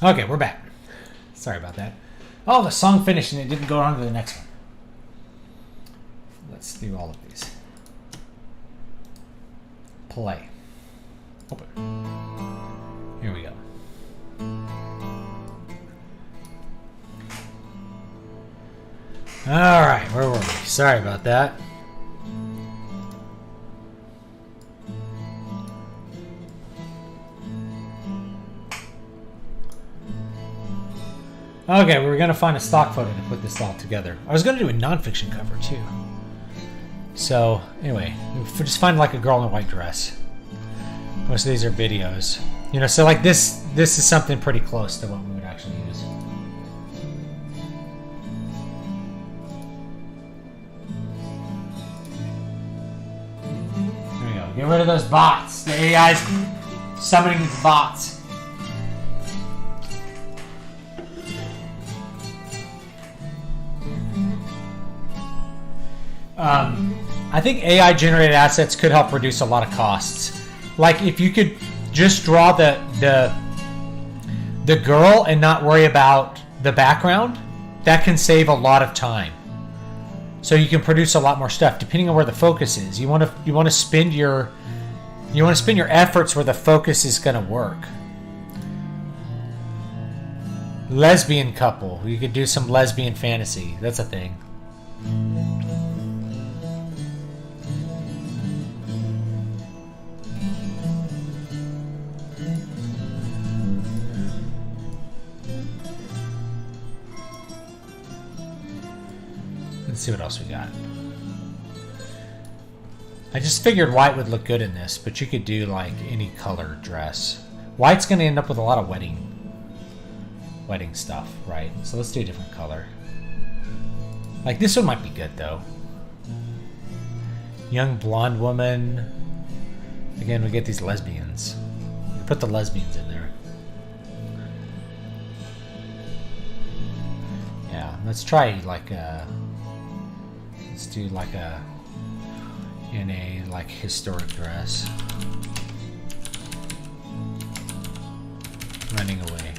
Speaker 1: Okay, we're back. Sorry about that. Oh, the song finished and it didn't go on to the next one. Let's do all of these. Play. Open. Here we go. All right, where were we? Sorry about that. Okay, we were going to find a stock photo to put this all together. I was going to do a nonfiction cover, too. So, anyway, just find like a girl in a white dress. Most of these are videos. You know, so like this is something pretty close to what we would actually use. There we go. Get rid of those bots. The AI's summoning these bots. I think AI generated assets could help reduce a lot of costs. Like if you could just draw the girl and not worry about the background, that can save a lot of time. So you can produce a lot more stuff depending on where the focus is. You want to spend your efforts where the focus is going to work. Lesbian couple. You could do some lesbian fantasy. That's a thing. Let's see what else we got. I just figured white would look good in this, but you could do like any color dress. White's going to end up with a lot of wedding stuff, right? So let's do a different color. Like this one might be good though. Young blonde woman. Again, we get these lesbians. Put the lesbians in there. Yeah, let's try like a... Let's do like in a like historic dress. Running away.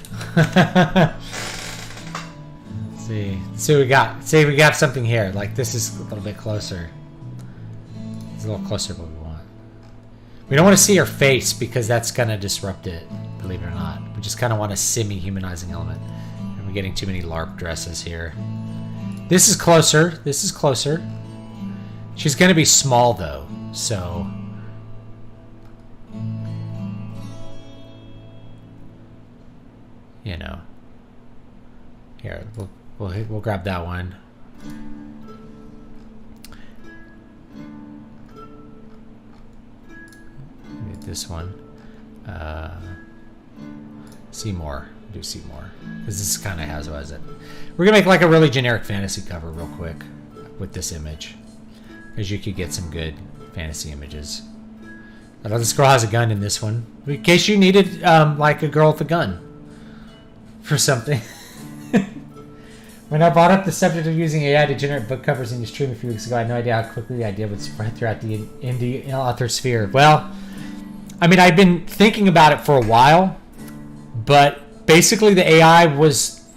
Speaker 1: See what we got. See, we got something here. Like this is a little bit closer. It's a little closer to what we want. We don't want to see her face because that's gonna disrupt it. Believe it or not, we just kind of want a semi-humanizing element. And we're getting too many LARP dresses here. This is closer. This is closer. She's going to be small, though, so... You know. Here, we'll grab that one. Get this one. Seymour. Do Seymour. Because this kind of has it. We're going to make like a really generic fantasy cover real quick with this image. Because you could get some good fantasy images. I know this girl has a gun in this one. In case you needed like a girl with a gun. For something. When I brought up the subject of using AI to generate book covers in your stream a few weeks ago, I had no idea how quickly the idea would spread throughout the indie author sphere. Well, I mean, I've been thinking about it for a while. But basically the AI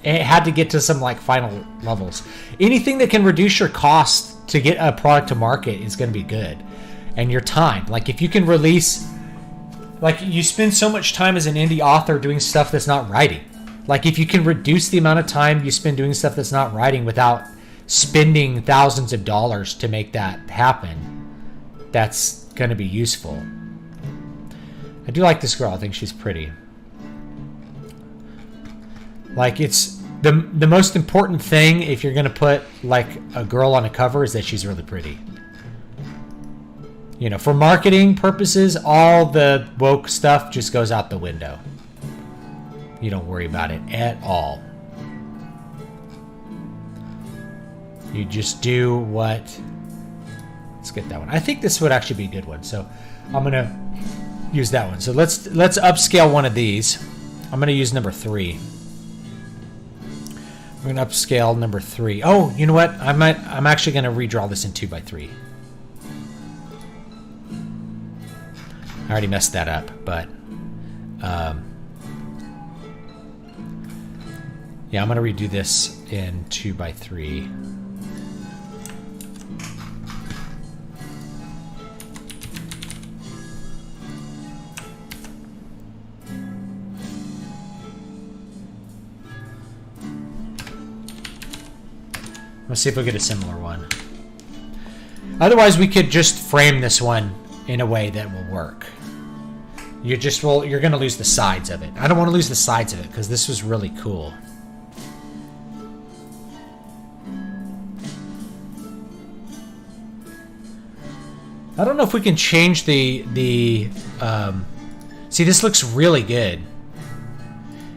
Speaker 1: had to get to some like final levels. Anything that can reduce your cost to get a product to market is going to be good. And your time. Like if you can release, like you spend so much time as an indie author doing stuff that's not writing. Like if you can reduce the amount of time you spend doing stuff that's not writing without spending thousands of dollars to make that happen, that's going to be useful. I do like this girl. I think she's pretty. Like it's the most important thing if you're going to put like a girl on a cover is that she's really pretty. You know, for marketing purposes, all the woke stuff just goes out the window. You don't worry about it at all. You just do what... Let's get that one. I think this would actually be a good one. So I'm going to use that one. So let's upscale one of these. I'm going to use number 3. We're going to upscale number 3. Oh, you know what? I'm actually going to redraw this in 2x3. I already messed that up, but... Yeah, I'm gonna redo this in 2x3. Let's see if we get a similar one. Otherwise, we could just frame this one in a way that will work. You're going to lose the sides of it. I don't want to lose the sides of it because this was really cool. I don't know if we can change the see, this looks really good.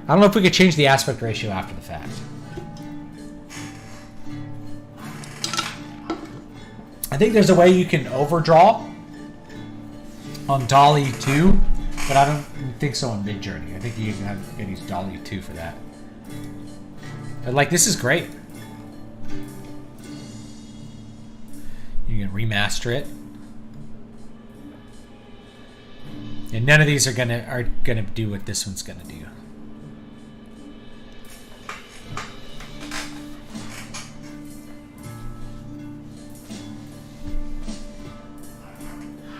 Speaker 1: I don't know if we could change the aspect ratio after the fact. I think there's a way you can overdraw on Dolly 2, but I don't think so on Midjourney. I think you can use Dolly 2 for that. But like, this is great. You can remaster it. And none of these are gonna do what this one's gonna do.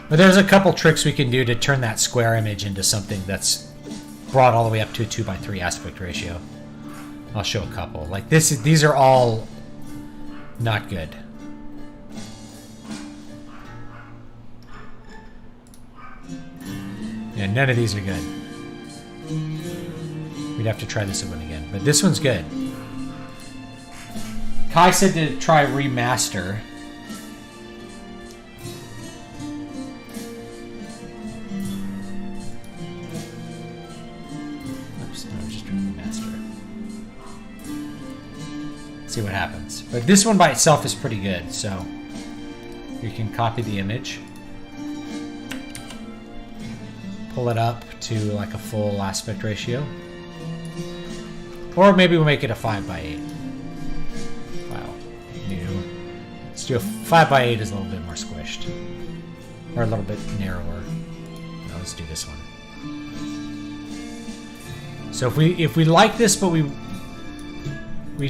Speaker 1: But there's a couple tricks we can do to turn that square image into something that's brought all the way up to a 2x3 aspect ratio. I'll show a couple. Like this, these are all not good. Yeah, none of these are good. We'd have to try this one again, but this one's good. Kai said to try remaster. See what happens. But this one by itself is pretty good, so you can copy the image, pull it up to like a full aspect ratio, or maybe we'll make it a 5x8 file. New. Let's do a 5x8 is a little bit more squished, or a little bit narrower. No, let's do this one. So if we like this, but we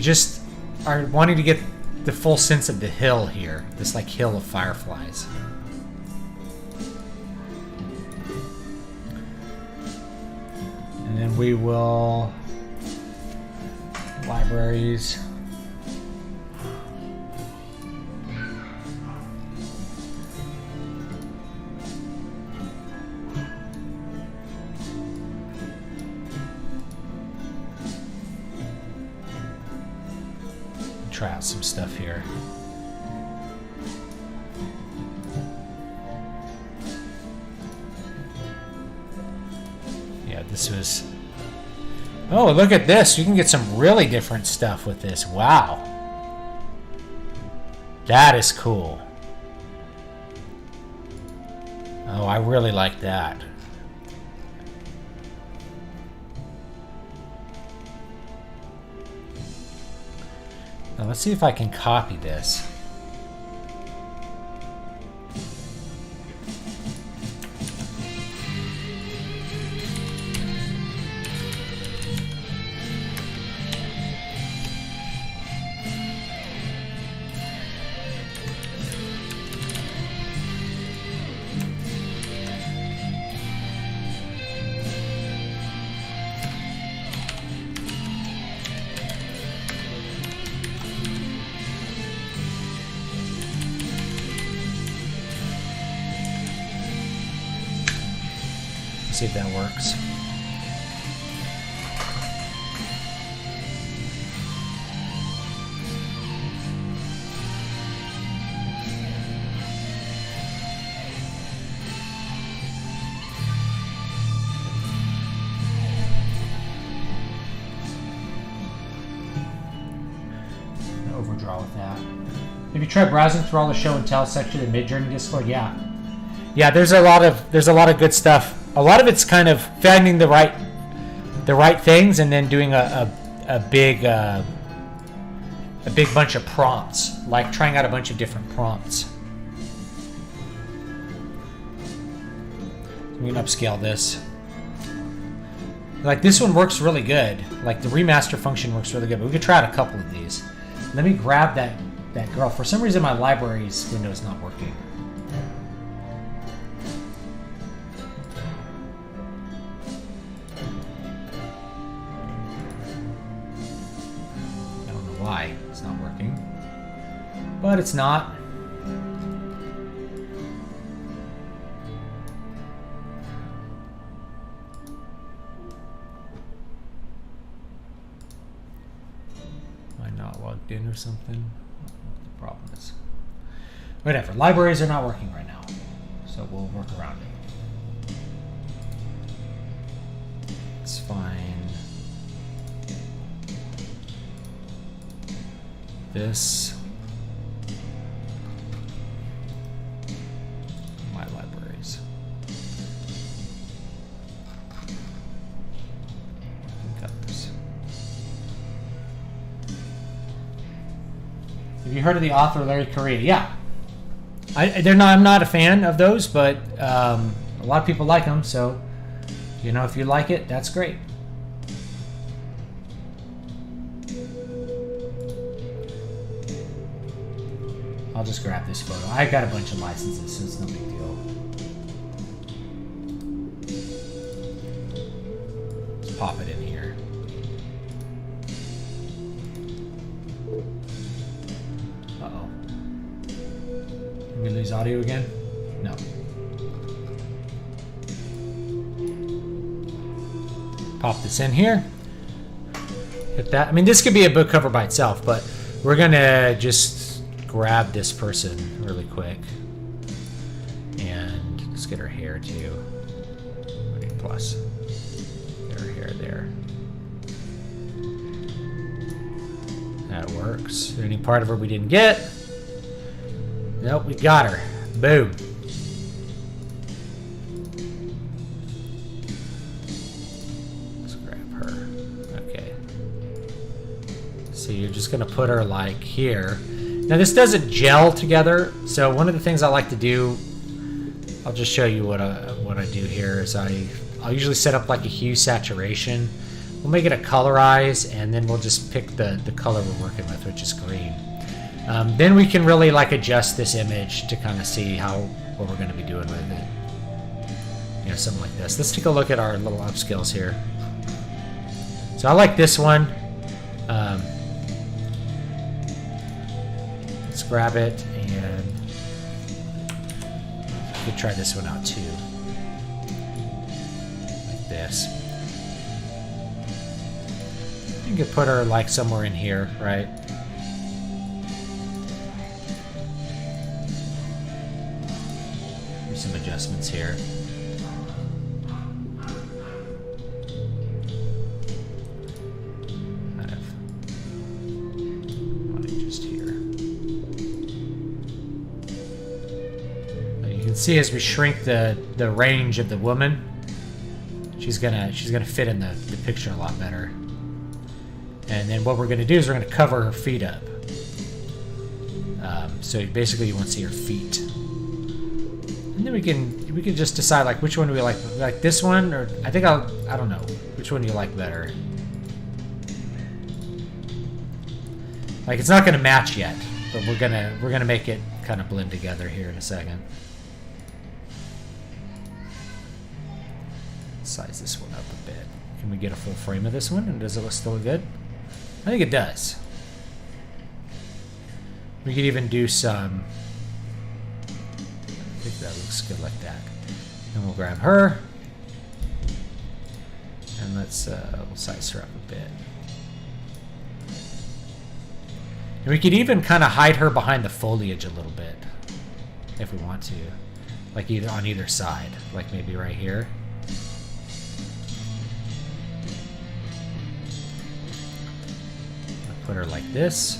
Speaker 1: just are wanting to get the full sense of the hill here, this like hill of fireflies. And then we will libraries. Try out some stuff here. Yeah, this was... Oh, look at this. You can get some really different stuff with this. Wow. That is cool. Oh, I really like that. Now let's see if I can copy this. See if that works. Overdraw with that. Have you tried browsing through all the show and tell section of the Midjourney Discord? Yeah. Yeah, there's a lot of good stuff. A lot of it's kind of finding the right things and then doing a big bunch of prompts, like trying out a bunch of different prompts. We can upscale this. Like this one works really good. Like the remaster function works really good. But we could try out a couple of these. Let me grab that girl. For some reason, my libraries window is not working. I don't know why it's not working, but it's not. In or something. I don't know what the problem is. Whatever. Libraries are not working right now, so we'll work around it. It's fine. This. My libraries. Colors. Have you heard of the author Larry Correia? Yeah. I'm not a fan of those, but a lot of people like them. So, you know, if you like it, that's great. I'll just grab this photo. I got a bunch of licenses, so it's no big deal. Let's pop it in here. We lose audio again? No. Pop this in here. Hit that. I mean, this could be a book cover by itself, but we're gonna just grab this person really quick and let's get her hair too. Plus, get her hair there. That works. Is there any part of her we didn't get? Nope, we got her. Boom. Let's grab her. Okay. So you're just going to put her like here. Now this doesn't gel together, so one of the things I like to do, I'll just show you what I do here is I'll usually set up like a hue saturation. We'll make it a colorize, and then we'll just pick the color we're working with, which is green. Then we can really like adjust this image to kind of see what we're going to be doing with it. You know, something like this. Let's take a look at our little upscales here. So I like this one. Let's grab it, and we could try this one out too. Like this. You could put her like somewhere in here, right? Some adjustments here. Kind of just here. You can see as we shrink the range of the woman, she's gonna fit in the picture a lot better. And then what we're gonna do is we're gonna cover her feet up. So basically you won't see her feet. And then we can just decide like which one do we like this one, or I don't know which one do you like better. Like it's not gonna match yet, but we're gonna make it kind of blend together here in a second. Size this one up a bit. Can we get a full frame of this one, and does it still look good? I think it does. We could even do some. I think that looks good like that. And we'll grab her, and we'll size her up a bit. And we could even kind of hide her behind the foliage a little bit, if we want to, like either on either side, like maybe right here. I'll put her like this.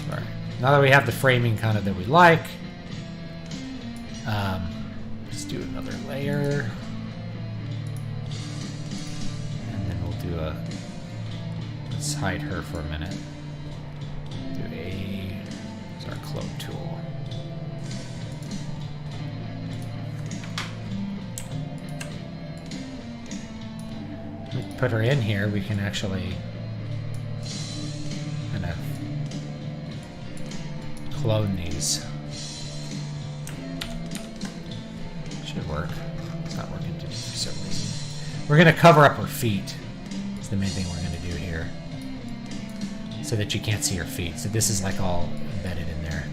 Speaker 1: All right. Now that we have the framing kind of that we like, let's do another layer, and then we'll do let's hide her for a minute. Here's our cloak tool. put her in here, we can actually kind of clone these. Should work. It's not working for some reason. We're going to cover up her feet. That's the main thing we're going to do here. So that you can't see her feet. So this is like all embedded in there.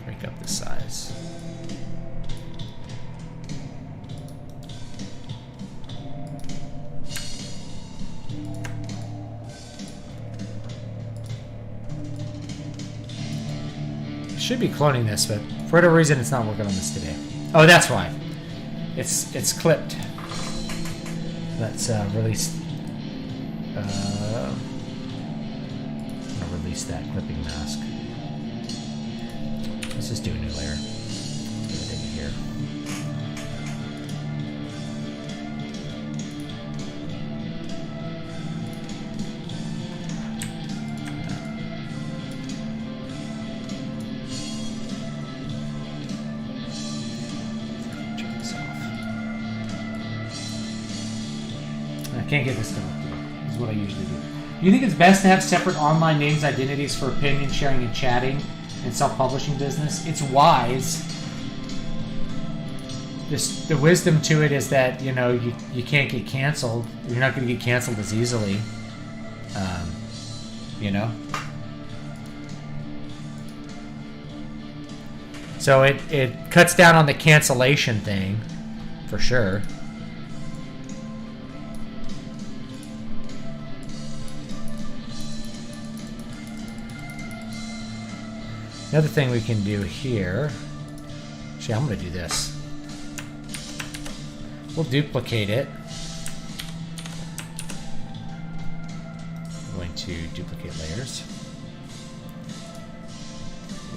Speaker 1: Break up the size. Should be cloning this, but for whatever reason it's not working on this today. Oh, that's why. It's clipped. Let's release. I'm gonna release that clipping mask. Let's just do a new layer. Put it in here. I can't get this done. This is what I usually do. Do you think it's best to have separate online names identities for opinion sharing and chatting and self-publishing business? It's wise. The wisdom to it is that, you know, you can't get canceled. You're not going to get canceled as easily. You know? So it cuts down on the cancellation thing, for sure. The other thing we can do here, actually I'm going to do this. We'll duplicate it. I'm going to duplicate layers.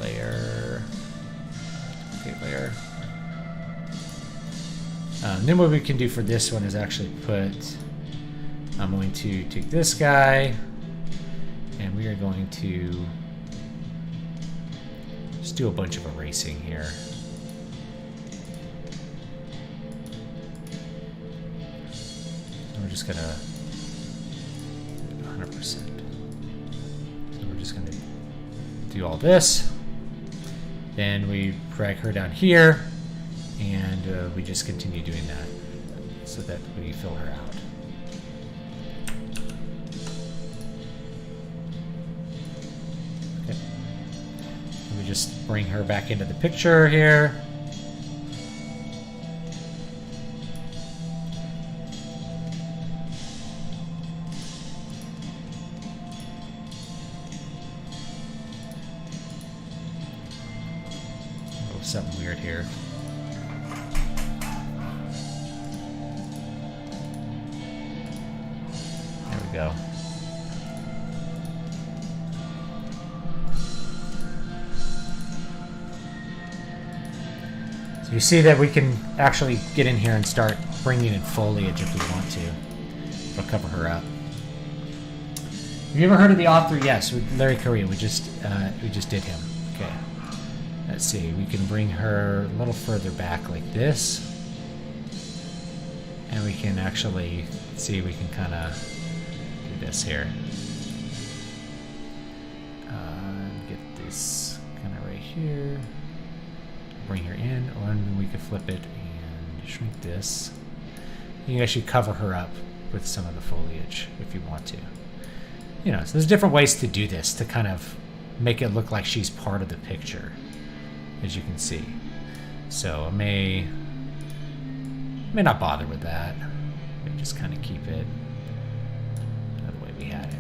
Speaker 1: Layer. Duplicate layer. Then what we can do for this one is actually put, I'm going to take this guy and we are going to just do a bunch of erasing here. And we're just gonna 100%. So we're just gonna do all this. Then we drag her down here, and we just continue doing that so that we fill her out. Just bring her back into the picture here. Oh, something weird here. There we go. So you see that we can actually get in here and start bringing in foliage if we want to. It'll cover her up. Have you ever heard of the author? Yes, with Larry Correia. We just did him. Okay. Let's see. We can bring her a little further back like this, and we can actually see. We can kind of do this here. Get this kind of right here. Bring her in, or we could flip it and shrink this. You can actually cover her up with some of the foliage if you want to. You know, so there's different ways to do this to kind of make it look like she's part of the picture, as you can see. So I may not bother with that. Maybe just kind of keep it the way we had it.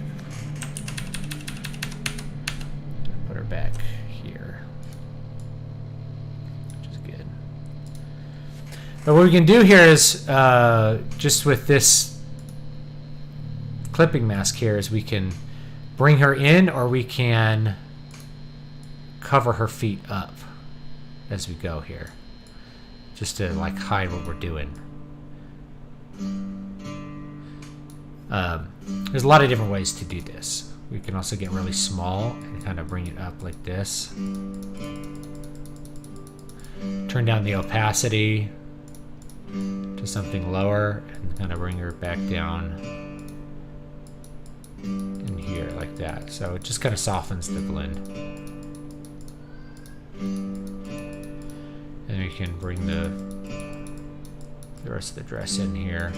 Speaker 1: Put her back here. But what we can do here is, just with this clipping mask here, is we can bring her in, or we can cover her feet up as we go here, just to like hide what we're doing. There's a lot of different ways to do this. We can also get really small and kind of bring it up like this. turn down the opacity to something lower and kind of bring her back down in here like that. So it just kind of softens the blend. And we can bring the rest of the dress in here.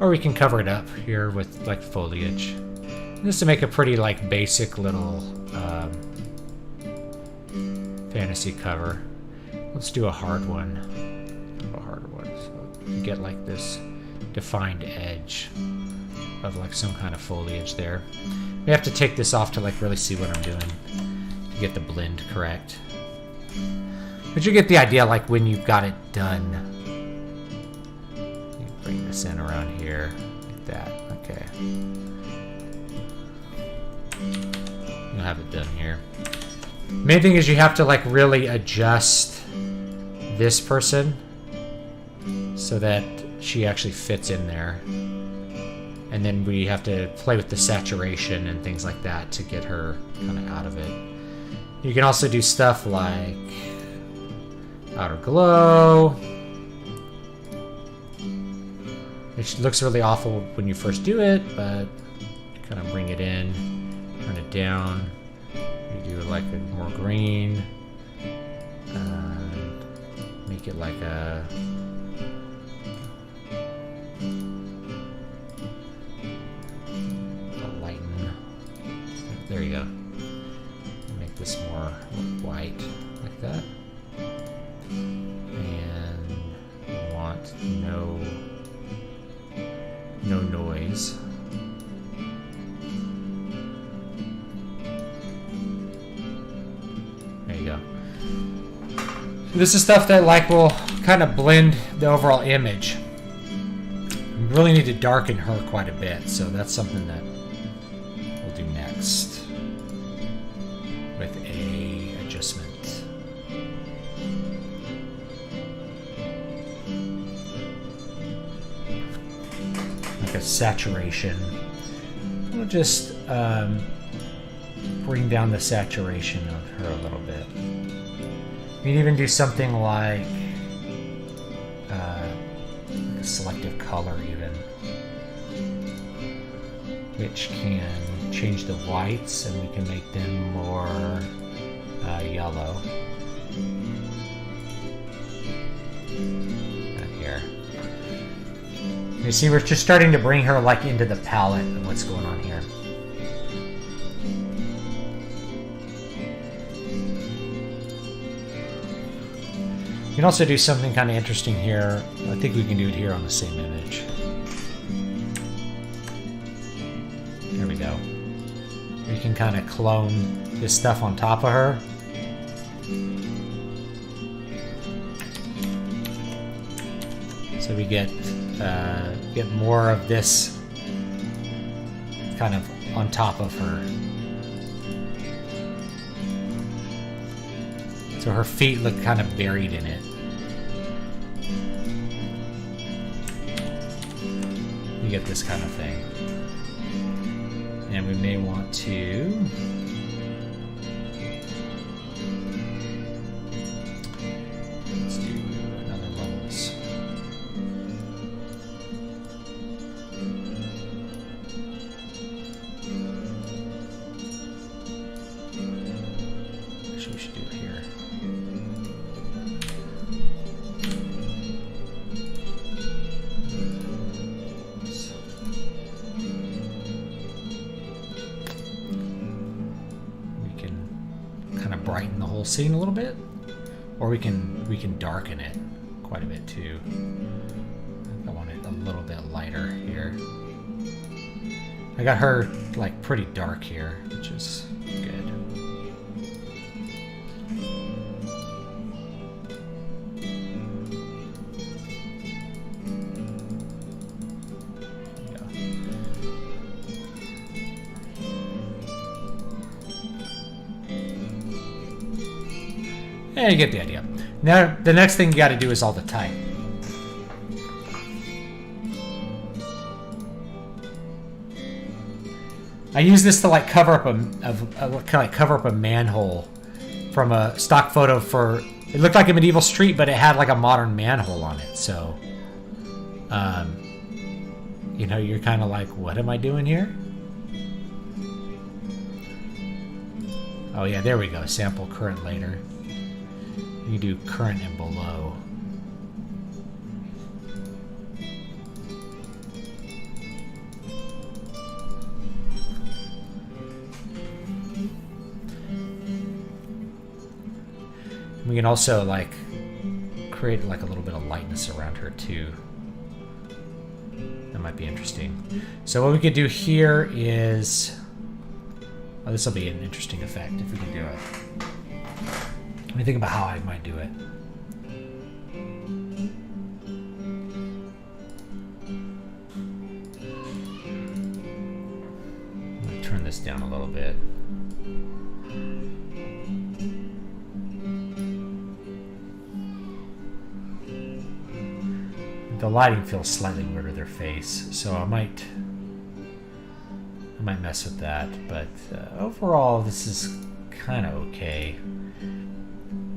Speaker 1: Or we can cover it up here with like foliage. Just to make a pretty like basic little fantasy cover. Let's do a hard one. So you get like this defined edge of like some kind of foliage there. We have to take this off to like really see what I'm doing to get the blend correct. But you get the idea, like when you've got it done. You bring this in around here like that. Okay. You'll have it done here. Main thing is you have to like really adjust this person so that she actually fits in there. And then we have to play with the saturation and things like that to get her kind of out of it. You can also do stuff like outer glow. It looks really awful when you first do it, but kind of bring it in, turn it down. You do like a more green, make it like a lighten. There you go. Make this more white like that. And we want no noise. There you go. This is stuff that like will kind of blend the overall image. We really need to darken her quite a bit, so that's something that we'll do next with a adjustment. Like a saturation. We'll just bring down the saturation of her a little bit. You can even do something like a selective color even, which can change the whites and we can make them more yellow. Right here. You see, we're just starting to bring her like into the palette of what's going on here. You can also do something kind of interesting here. I think we can do it here on the same image. There we go. We can kind of clone this stuff on top of her. So we get more of this kind of on top of her. So her feet look kind of buried in it. You get this kind of thing. And we may want to let's do another levels. Actually, we should do it here. Brighten the whole scene a little bit, or we can darken it quite a bit too. I want it a little bit lighter here. I got her like pretty dark here, which is good. And you get the idea. Now, the next thing you got to do is all the type. I use this to like cover up a manhole from a stock photo for. It looked like a medieval street, but it had like a modern manhole on it. So, you know, you're kind of like, what am I doing here? Oh yeah, there we go. Sample current later. You do current and below. We can also like create like a little bit of lightness around her too. That might be interesting. So what we could do here is, oh, this will be an interesting effect if we can do it. Let me think about how I might do it. I'm gonna turn this down a little bit. The lighting feels slightly weird with their face, so I might mess with that, but overall this is kind of okay.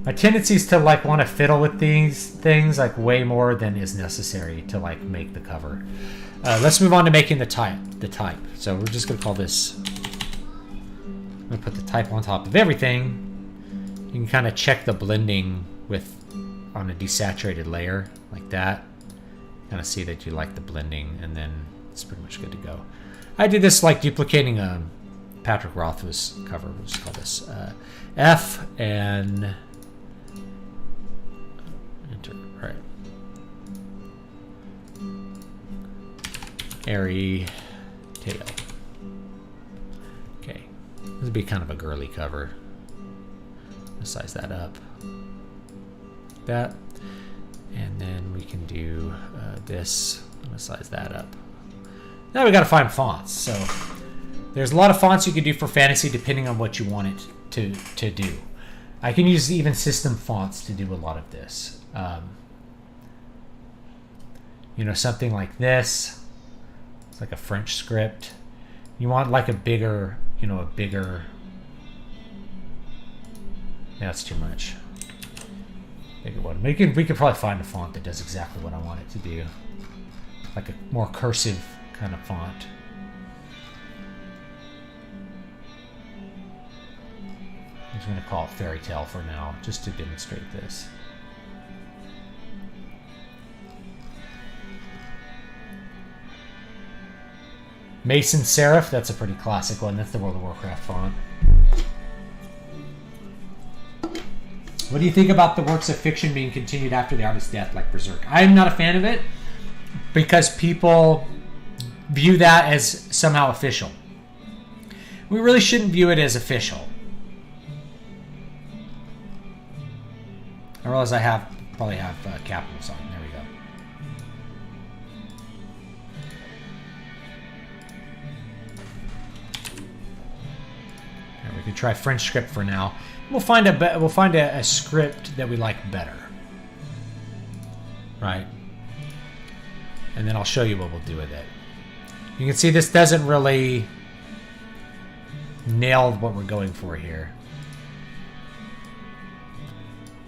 Speaker 1: My tendency is to like want to fiddle with these things like way more than is necessary to like make the cover. Let's move on to making the type. So we're just gonna call this. I'm gonna put the type on top of everything. You can kind of check the blending on a desaturated layer like that. Kind of see that you like the blending, and then it's pretty much good to go. I did this like duplicating a Patrick Rothfuss cover. We'll just call this F and enter. All right. Airy tail. Okay, this would be kind of a girly cover. Let's size that up. Like that. And then we can do this. I'm gonna size that up. Now we gotta find fonts. So there's a lot of fonts you can do for fantasy depending on what you want it to do. I can use even system fonts to do a lot of this. You know, something like this. It's like a French script. You want like a bigger. Yeah, that's too much. Bigger one. We could probably find a font that does exactly what I want it to do. Like a more cursive kind of font. I'm just going to call it Fairy Tale for now, just to demonstrate this. Mason Serif, that's a pretty classic one. That's the World of Warcraft font. What do you think about the works of fiction being continued after the artist's death, like Berserk? I'm not a fan of it because people view that as somehow official. We really shouldn't view it as official. I realize I probably have capitals on. There we go. And we could try French script for now. We'll find a script that we like better, right? And then I'll show you what we'll do with it. You can see this doesn't really nail what we're going for here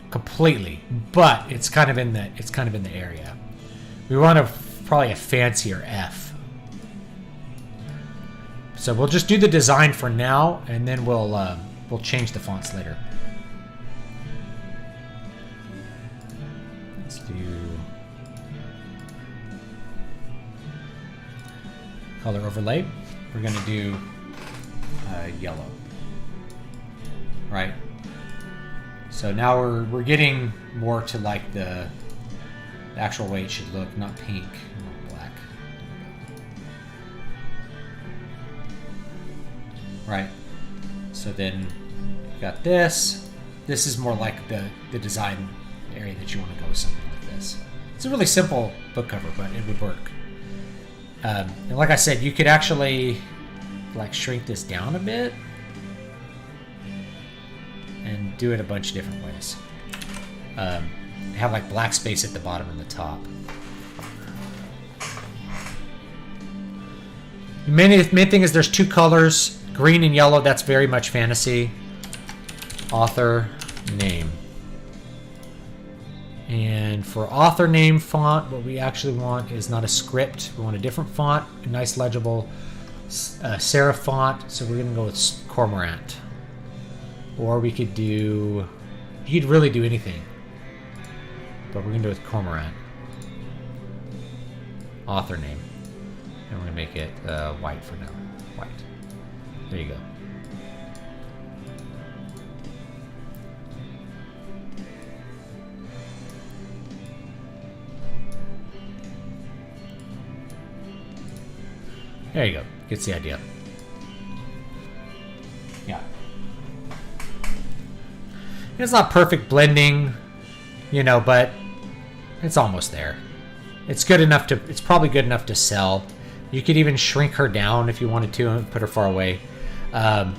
Speaker 1: completely, but it's kind of in the area. We want probably a fancier F. So we'll just do the design for now, and then we'll change the fonts later. Let's do color overlay. We're going to do yellow. Right. So now we're getting more to like the actual way it should look, not pink, not black. Right. So then you've got this. This is more like the design area that you want to go with something like this. It's a really simple book cover, but it would work. And like I said, you could actually like shrink this down a bit and do it a bunch of different ways. Have like black space at the bottom and the top. Main thing is there's two colors, green and yellow. That's very much fantasy. Author name. And for author name font, what we actually want is not a script. We want a different font, a nice legible serif font. So we're going to go with Cormorant. Or we could do... You could really do anything. But we're going to do it with Cormorant. Author name. And we're going to make it white for now. White. There you go. There you go. Gets the idea. Yeah. It's not perfect blending, you know, but it's almost there. It's good enough to, it's probably good enough to sell. You could even shrink her down if you wanted to and put her far away. And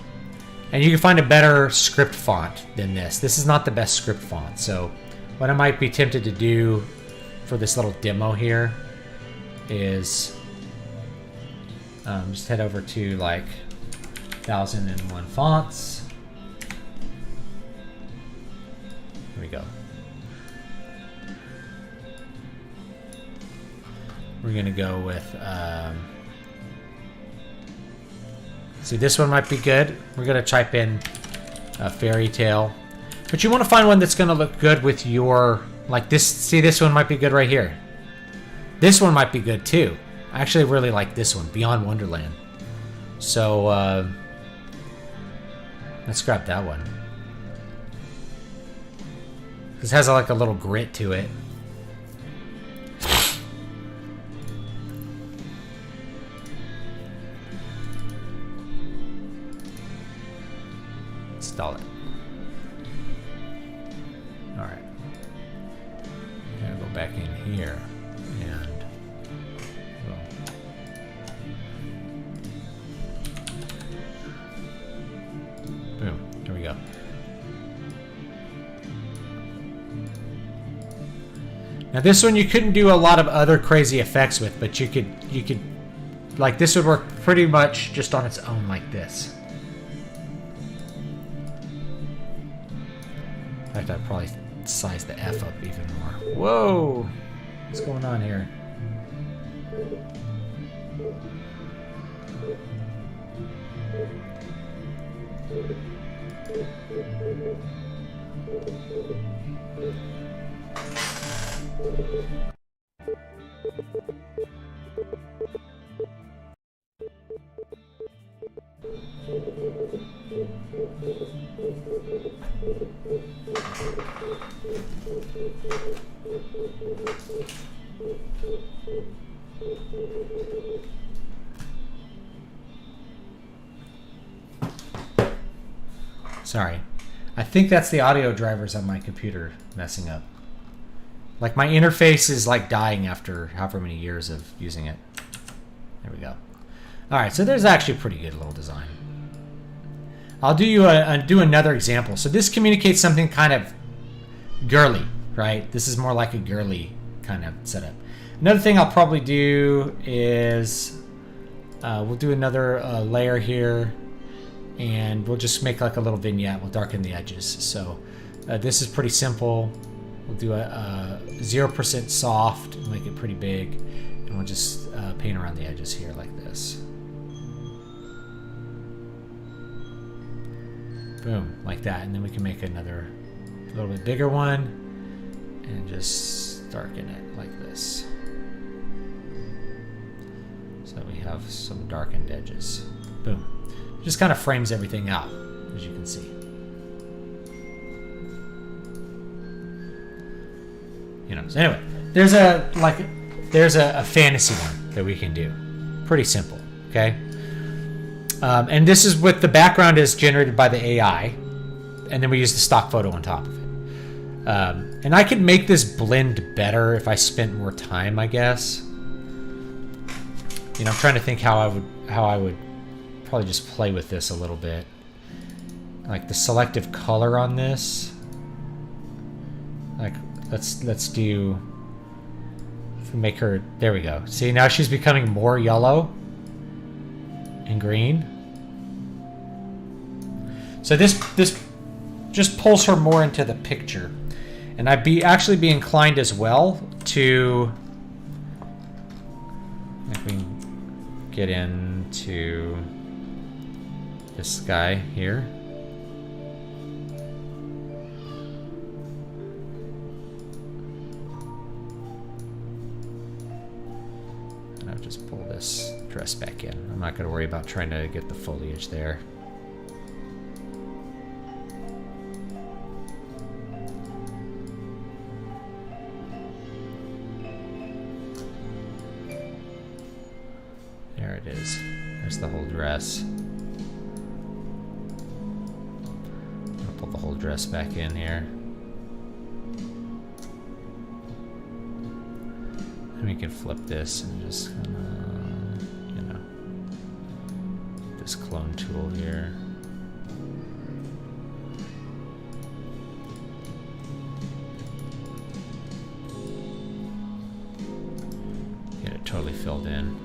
Speaker 1: you can find a better script font than this. This is not the best script font. So what I might be tempted to do for this little demo here is just head over to like 1001 fonts. Here we go. We're going to go with, see, this one might be good. We're going to type in a fairy tale. But you want to find one that's going to look good with your, like this, see, this one might be good right here. This one might be good too. I actually really like this one, Beyond Wonderland. So, let's grab that one. This has like a little grit to it. Install it. All right. I'm gonna go back in here and boom. There we go. Now this one you couldn't do a lot of other crazy effects with, but you could like this would work pretty much just on its own like this. In fact, I'd probably size the F up even more. Whoa! What's going on here? Sorry. I think that's the audio drivers on my computer messing up. Like my interface is like dying after however many years of using it. There we go. Alright, so there's actually a pretty good little design. I'll do you do another example. So this communicates something kind of girly, right? This is more like a girly kind of setup. Another thing I'll probably do is we'll do another layer here, and we'll just make like a little vignette. We'll darken the edges. So this is pretty simple. We'll do a 0% soft, make it pretty big, and we'll just paint around the edges here like this. Boom, like that. And then we can make another a little bit bigger one and just darken it like this. So we have some darkened edges. Boom. Just kind of frames everything out, as you can see. You know, so anyway, there's a fantasy one that we can do. Pretty simple, okay? And this is what the background is generated by the AI, and then we use the stock photo on top of it. And I could make this blend better if I spent more time, I guess. You know, I'm trying to think how I would probably just play with this a little bit. Like the selective color on this. Like let's do, if we make her, there we go. See, now she's becoming more yellow. and green. So this just pulls her more into the picture. And I'd actually be inclined as well to, if we can get into this guy here. And I'll just pull this dress back in. I'm not going to worry about trying to get the foliage there. There it is. There's the whole dress. I'm gonna pull the whole dress back in here. And we can flip this and just kind of, you know, this clone tool here. Get it totally filled in.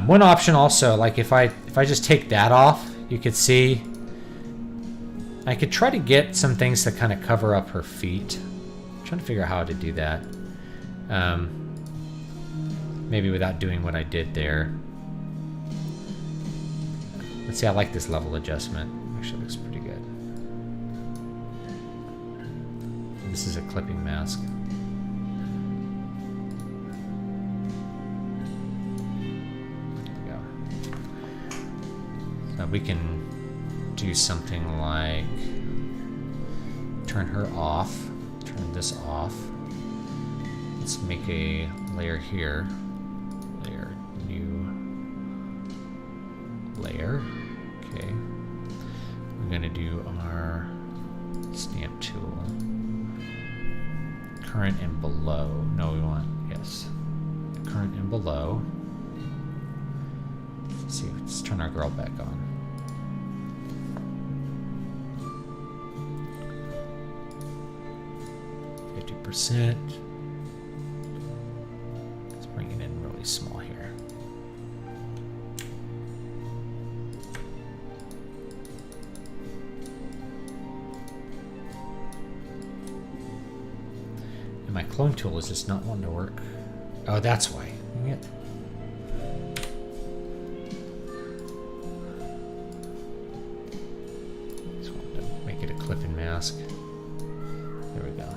Speaker 1: One option also, like if I just take that off, you could see I could try to get some things to kind of cover up her feet. I'm trying to figure out how to do that. Maybe without doing what I did there. Let's see, I like this level adjustment. Actually looks pretty good. This is a clipping mask. We can do something like turn her off, turn this off. Let's make a layer here. Layer, new layer. Okay. We're gonna do our stamp tool. Current and below. No, we want, yes. Current and below. Let's see, let's turn our girl back on. 50%. Let's bring it in really small here. And my clone tool is just not wanting to work. Oh, that's why. Yeah. Just wanted to make it a clip-in mask. There we go.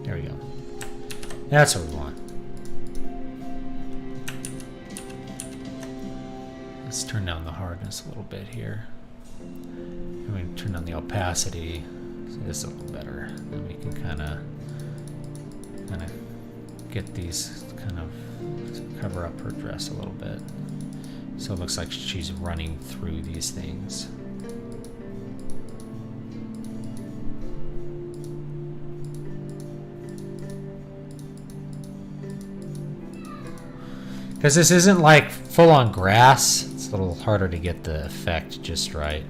Speaker 1: There we go. That's what we want. Let's turn down the hardness a little bit here. And we can turn down the opacity so this is a little better. Then we can kind of get these kind of cover up her dress a little bit. So it looks like she's running through these things. Because this isn't like full-on grass, it's a little harder to get the effect just right.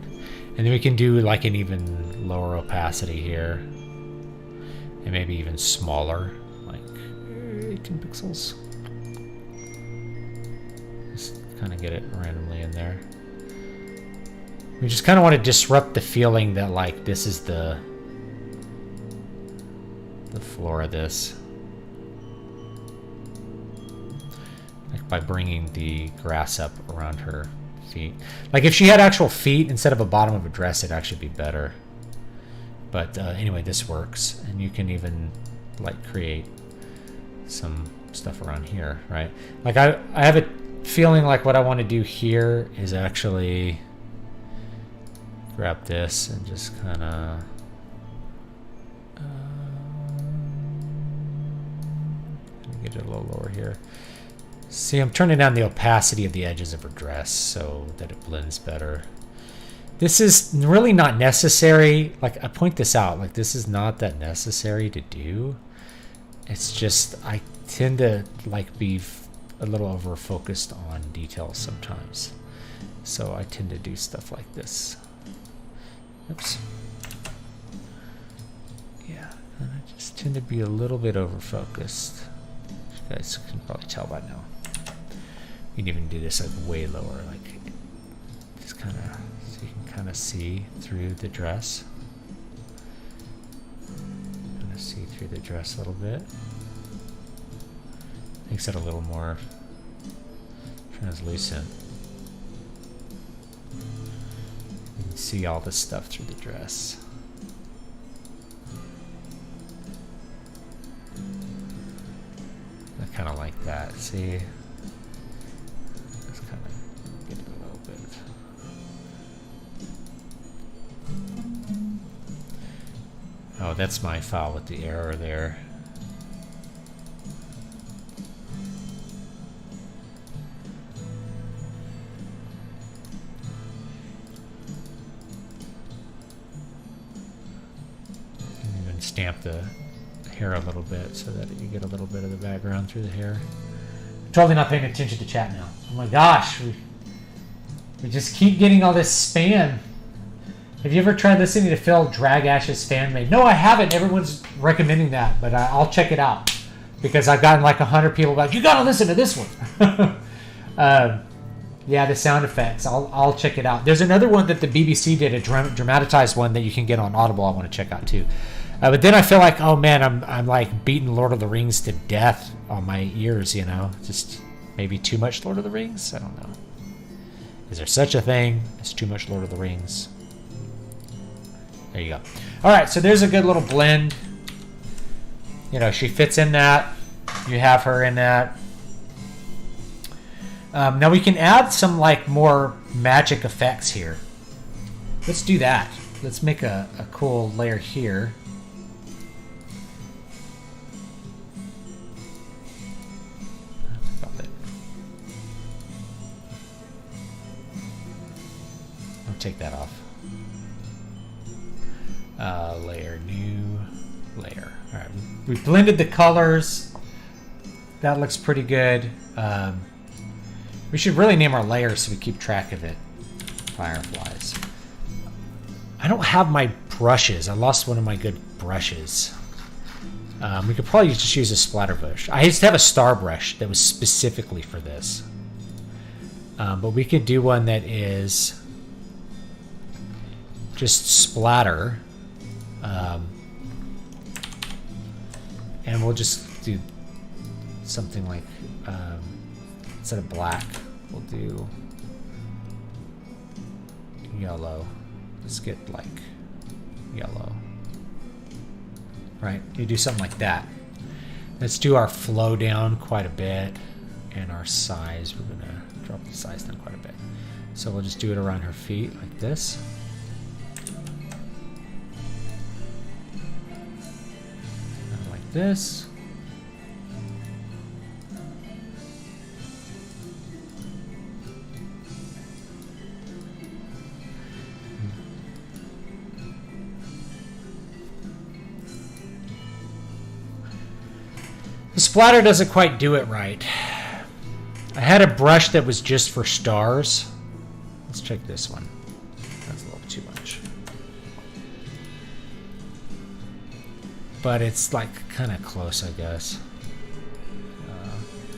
Speaker 1: And then we can do like an even lower opacity here. And maybe even smaller, like 18 pixels. Just kind of get it randomly in there. We just kind of want to disrupt the feeling that like this is the floor of this. By bringing the grass up around her feet. Like if she had actual feet instead of a bottom of a dress, it'd actually be better. But anyway, this works. And you can even like create some stuff around here, right? Like I have a feeling like what I want to do here is actually grab this and just kind of get it a little lower here. See, I'm turning down the opacity of the edges of her dress so that it blends better. This is really not necessary. Like, I point this out. Like, this is not that necessary to do. It's just, I tend to, like, be a little over-focused on details sometimes. So I tend to do stuff like this. Oops. Yeah, and I just tend to be a little bit over focused. You guys can probably tell by now. You can even do this like way lower, like just kind of so you can kind of see through the dress. Kind of see through the dress a little bit. Makes it a little more translucent. You can see all this stuff through the dress. I kind of like that. See? Let's kind of get it a little bit. Oh, that's my file with the error there. Stamp the hair a little bit so that you get a little bit of the background through the hair. Totally not paying attention to chat now. Oh my gosh, we just keep getting all this spam. Have you ever tried listening to Phil Dragash's fan made? No, I haven't. Everyone's recommending that, but I'll check it out because I've gotten like 100 people like, you gotta listen to this one. Yeah, the sound effects. I'll check it out. There's another one that the BBC did, a dramatized one that you can get on Audible. I want to check out too. But then I feel like, oh man, I'm like beating Lord of the Rings to death on my ears, you know? Just maybe too much Lord of the Rings? I don't know. Is there such a thing as too much Lord of the Rings? There you go. All right, so there's a good little blend. You know, she fits in that. You have her in that. Now we can add some like more magic effects here. Let's do that. Let's make a cool layer here. Take that off. Layer, new layer. All right, we blended the colors. That looks pretty good. We should really name our layers so we keep track of it. Fireflies. I don't have my brushes. I lost one of my good brushes. We could probably just use a splatter brush. I used to have a star brush that was specifically for this. But we could do one that is just splatter, and we'll just do something like instead of black, we'll do yellow. Let's get like yellow. Right, you do something like that. Let's do our flow down quite a bit, and our size, we're gonna drop the size down quite a bit. So we'll just do it around her feet like this. This. The splatter doesn't quite do it right. I had a brush that was just for stars. Let's check this one. That's a little too much. But it's like kind of close, I guess.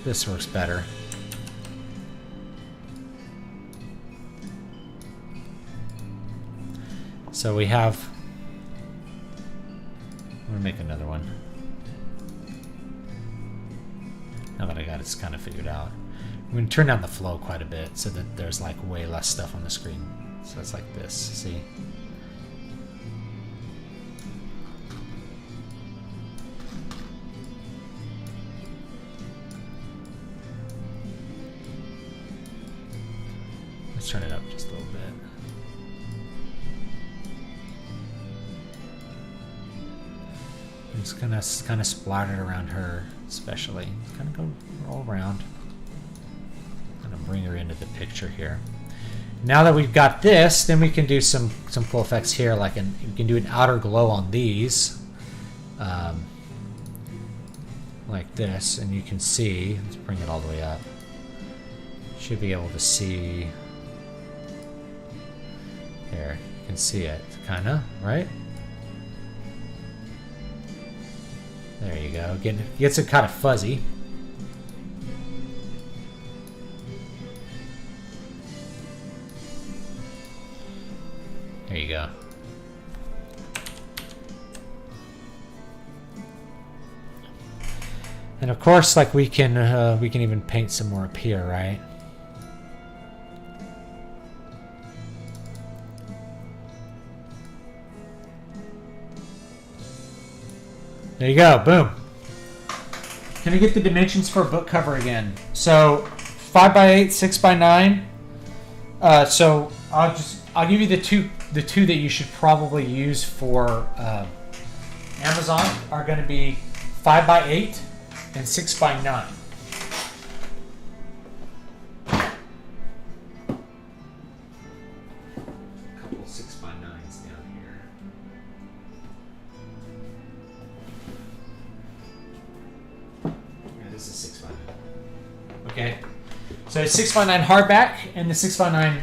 Speaker 1: This works better. So we have, I'm gonna make another one. Now that I got it kind of figured out. I'm gonna turn down the flow quite a bit so that there's like way less stuff on the screen. So it's like this, see? Let's turn it up just a little bit. It's gonna kind of splatter around her, especially. Kind of go all around. Gonna bring her into the picture here. Now that we've got this, then we can do some cool effects here. Like we can do an outer glow on these, like this, and you can see. Let's bring it all the way up. Should be able to see. Here, you can see it, kind of, right? There you go. Gets it kind of fuzzy. There you go. And of course, like we can even paint some more up here, right? There you go, boom. Can I get the dimensions for a book cover again? So 5x8, 6x9. So I'll give you the two that you should probably use for Amazon are going to be 5x8 and 6x9. Couple 6x9s down here. Yeah, this is 6x9. Okay, so 6x9 hardback and the 6x9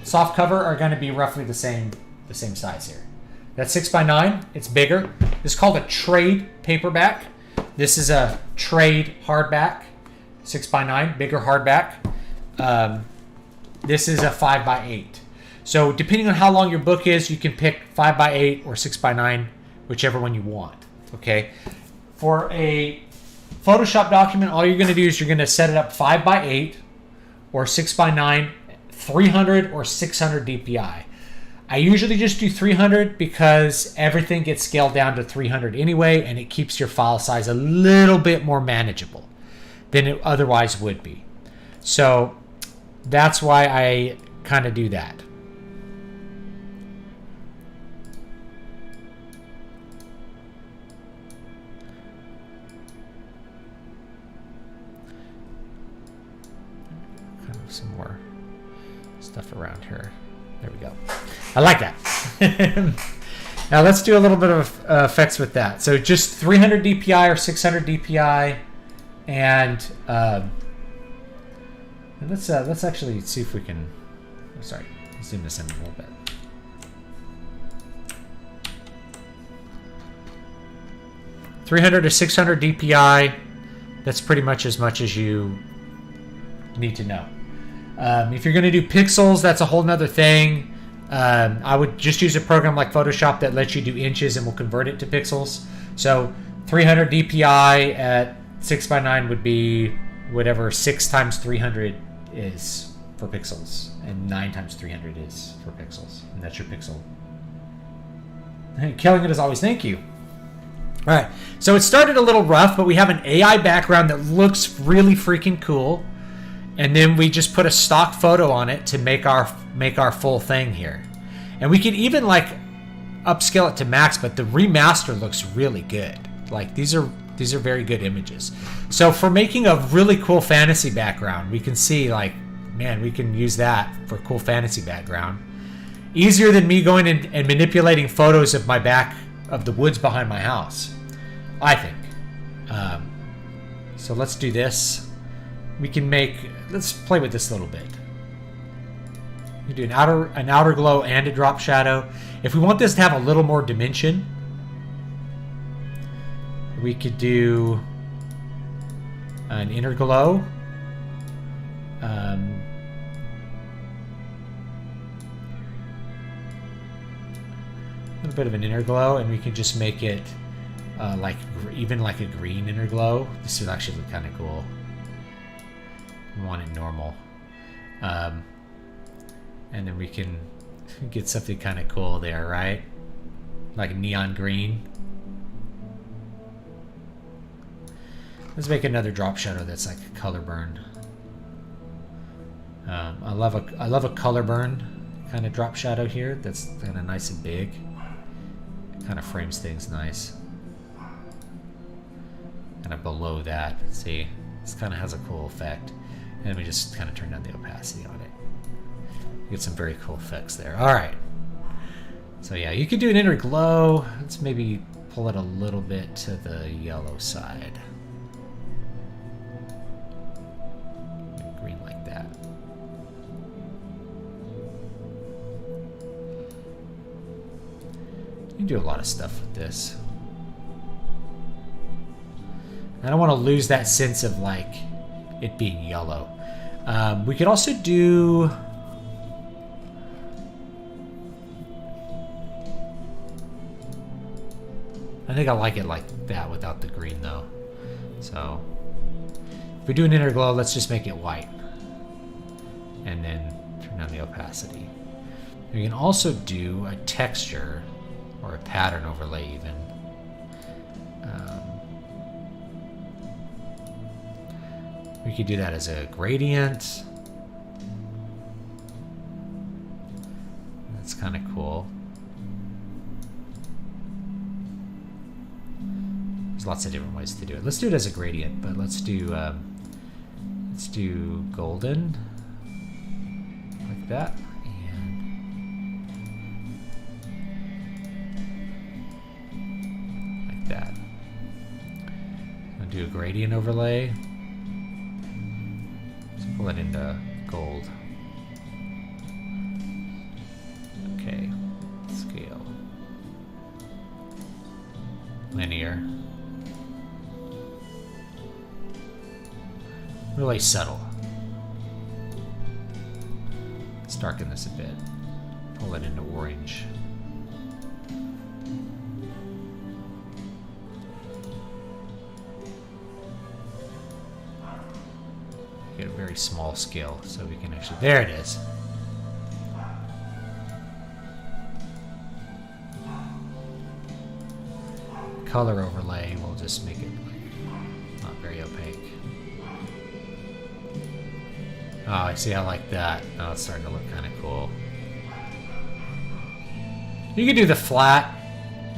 Speaker 1: soft cover are going to be roughly the same size here. That's 6x9. It's bigger. This is called a trade paperback. This is a trade hardback, 6x9, bigger hardback. This is a 5x8. So depending on how long your book is, you can pick 5x8 or 6x9, whichever one you want. Okay. For a Photoshop document, all you're going to do is you're going to set it up 5x8 or 6x9, 300 or 600 DPI. I usually just do 300 because everything gets scaled down to 300 anyway, and it keeps your file size a little bit more manageable than it otherwise would be. So that's why I kind of do that. Kind of some more stuff around here. There we go. I like that. Now let's do a little bit of effects with that. So just 300 DPI or 600 DPI, and let's actually see if we can. Oh, sorry, zoom this in a little bit. $300 to 600 DPI. That's pretty much as you need to know. If you're going to do pixels, that's a whole nother thing. I would just use a program like Photoshop that lets you do inches and will convert it to pixels. So 300 DPI at 6x9 would be whatever 6 times 300 is for pixels, and 9 times 300 is for pixels, and that's your pixel. Hey, killing it as always. Thank you. All right, so it started a little rough, but we have an AI background that looks really freaking cool. And then we just put a stock photo on it to make our full thing here. And we could even like upscale it to max, but the remaster looks really good. Like these are very good images. So for making a really cool fantasy background, we can see like, man, we can use that for a cool fantasy background. Easier than me going and manipulating photos of my back of the woods behind my house, I think. So let's do this. We can let's play with this a little bit. We do an outer glow and a drop shadow. If we want this to have a little more dimension, we could do an inner glow. A little bit of an inner glow, and we can just make it even like a green inner glow. This would actually look kind of cool. We want it normal, and then we can get something kind of cool there, right? Like neon green. Let's make another drop shadow that's like a color burn. I love a color burn kind of drop shadow here. That's kind of nice and big. Kind of frames things nice. Kind of below that, see, this kind of has a cool effect. And then we just kind of turn down the opacity on it. You get some very cool effects there. All right. So yeah, you could do an inner glow. Let's maybe pull it a little bit to the yellow side. Green like that. can do a lot of stuff with this. I don't want to lose that sense of like it being yellow. We could also do... I think I like it like that without the green though. So if we do an inner glow, let's just make it white. And then turn down the opacity. We can also do a texture or a pattern overlay even. We could do that as a gradient. That's kind of cool. There's lots of different ways to do it. Let's do it as a gradient, but let's do golden like that, and like that. I'll do a gradient overlay. Pull it into gold. Okay, scale. Linear. Really subtle. Let's darken this a bit. Pull it into orange. Get a very small scale so we can actually... There it is. Color overlay, we'll just make it not very opaque. Oh, I see, I like that. Oh, it's starting to look kind of cool. You could do the flat,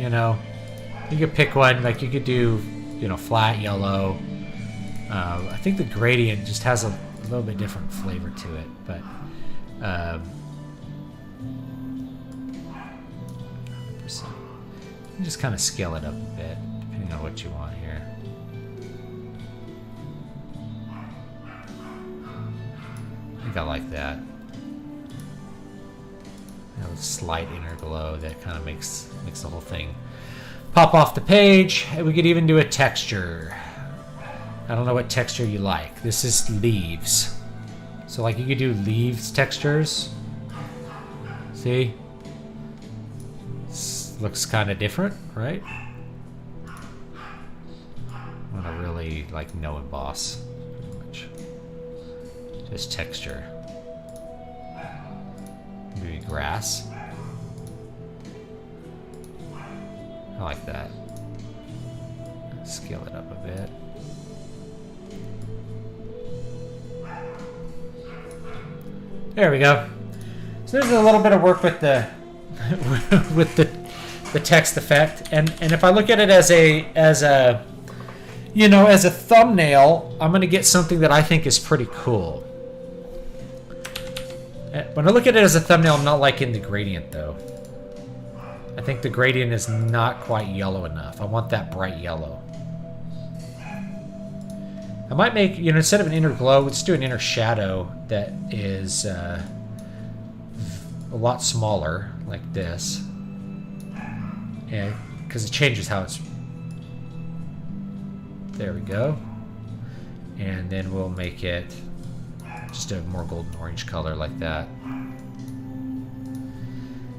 Speaker 1: you know. You could pick one, like you could do, you know, flat yellow. I think the gradient just has a little bit different flavor to it, but you just kind of scale it up a bit, depending on what you want here. I think I like that. A slight inner glow that kind of makes the whole thing pop off the page. And we could even do a texture. I don't know what texture you like. This is leaves. So like you could do leaves textures. See? This looks kind of different, right? I want to really like no emboss. Pretty much. Just texture. Maybe grass. I like that. Scale it up a bit. There we go. So there's a little bit of work with the with the text effect, and if I look at it as a you know, as a thumbnail, I'm gonna get something that I think is pretty cool. When I look at it as a thumbnail, I'm not liking the gradient though. I think the gradient is not quite yellow enough. I want that bright yellow. I might make, you know, instead of an inner glow, let's do an inner shadow that is a lot smaller, like this. And because it changes how it's... There we go. And then we'll make it just a more golden orange color like that.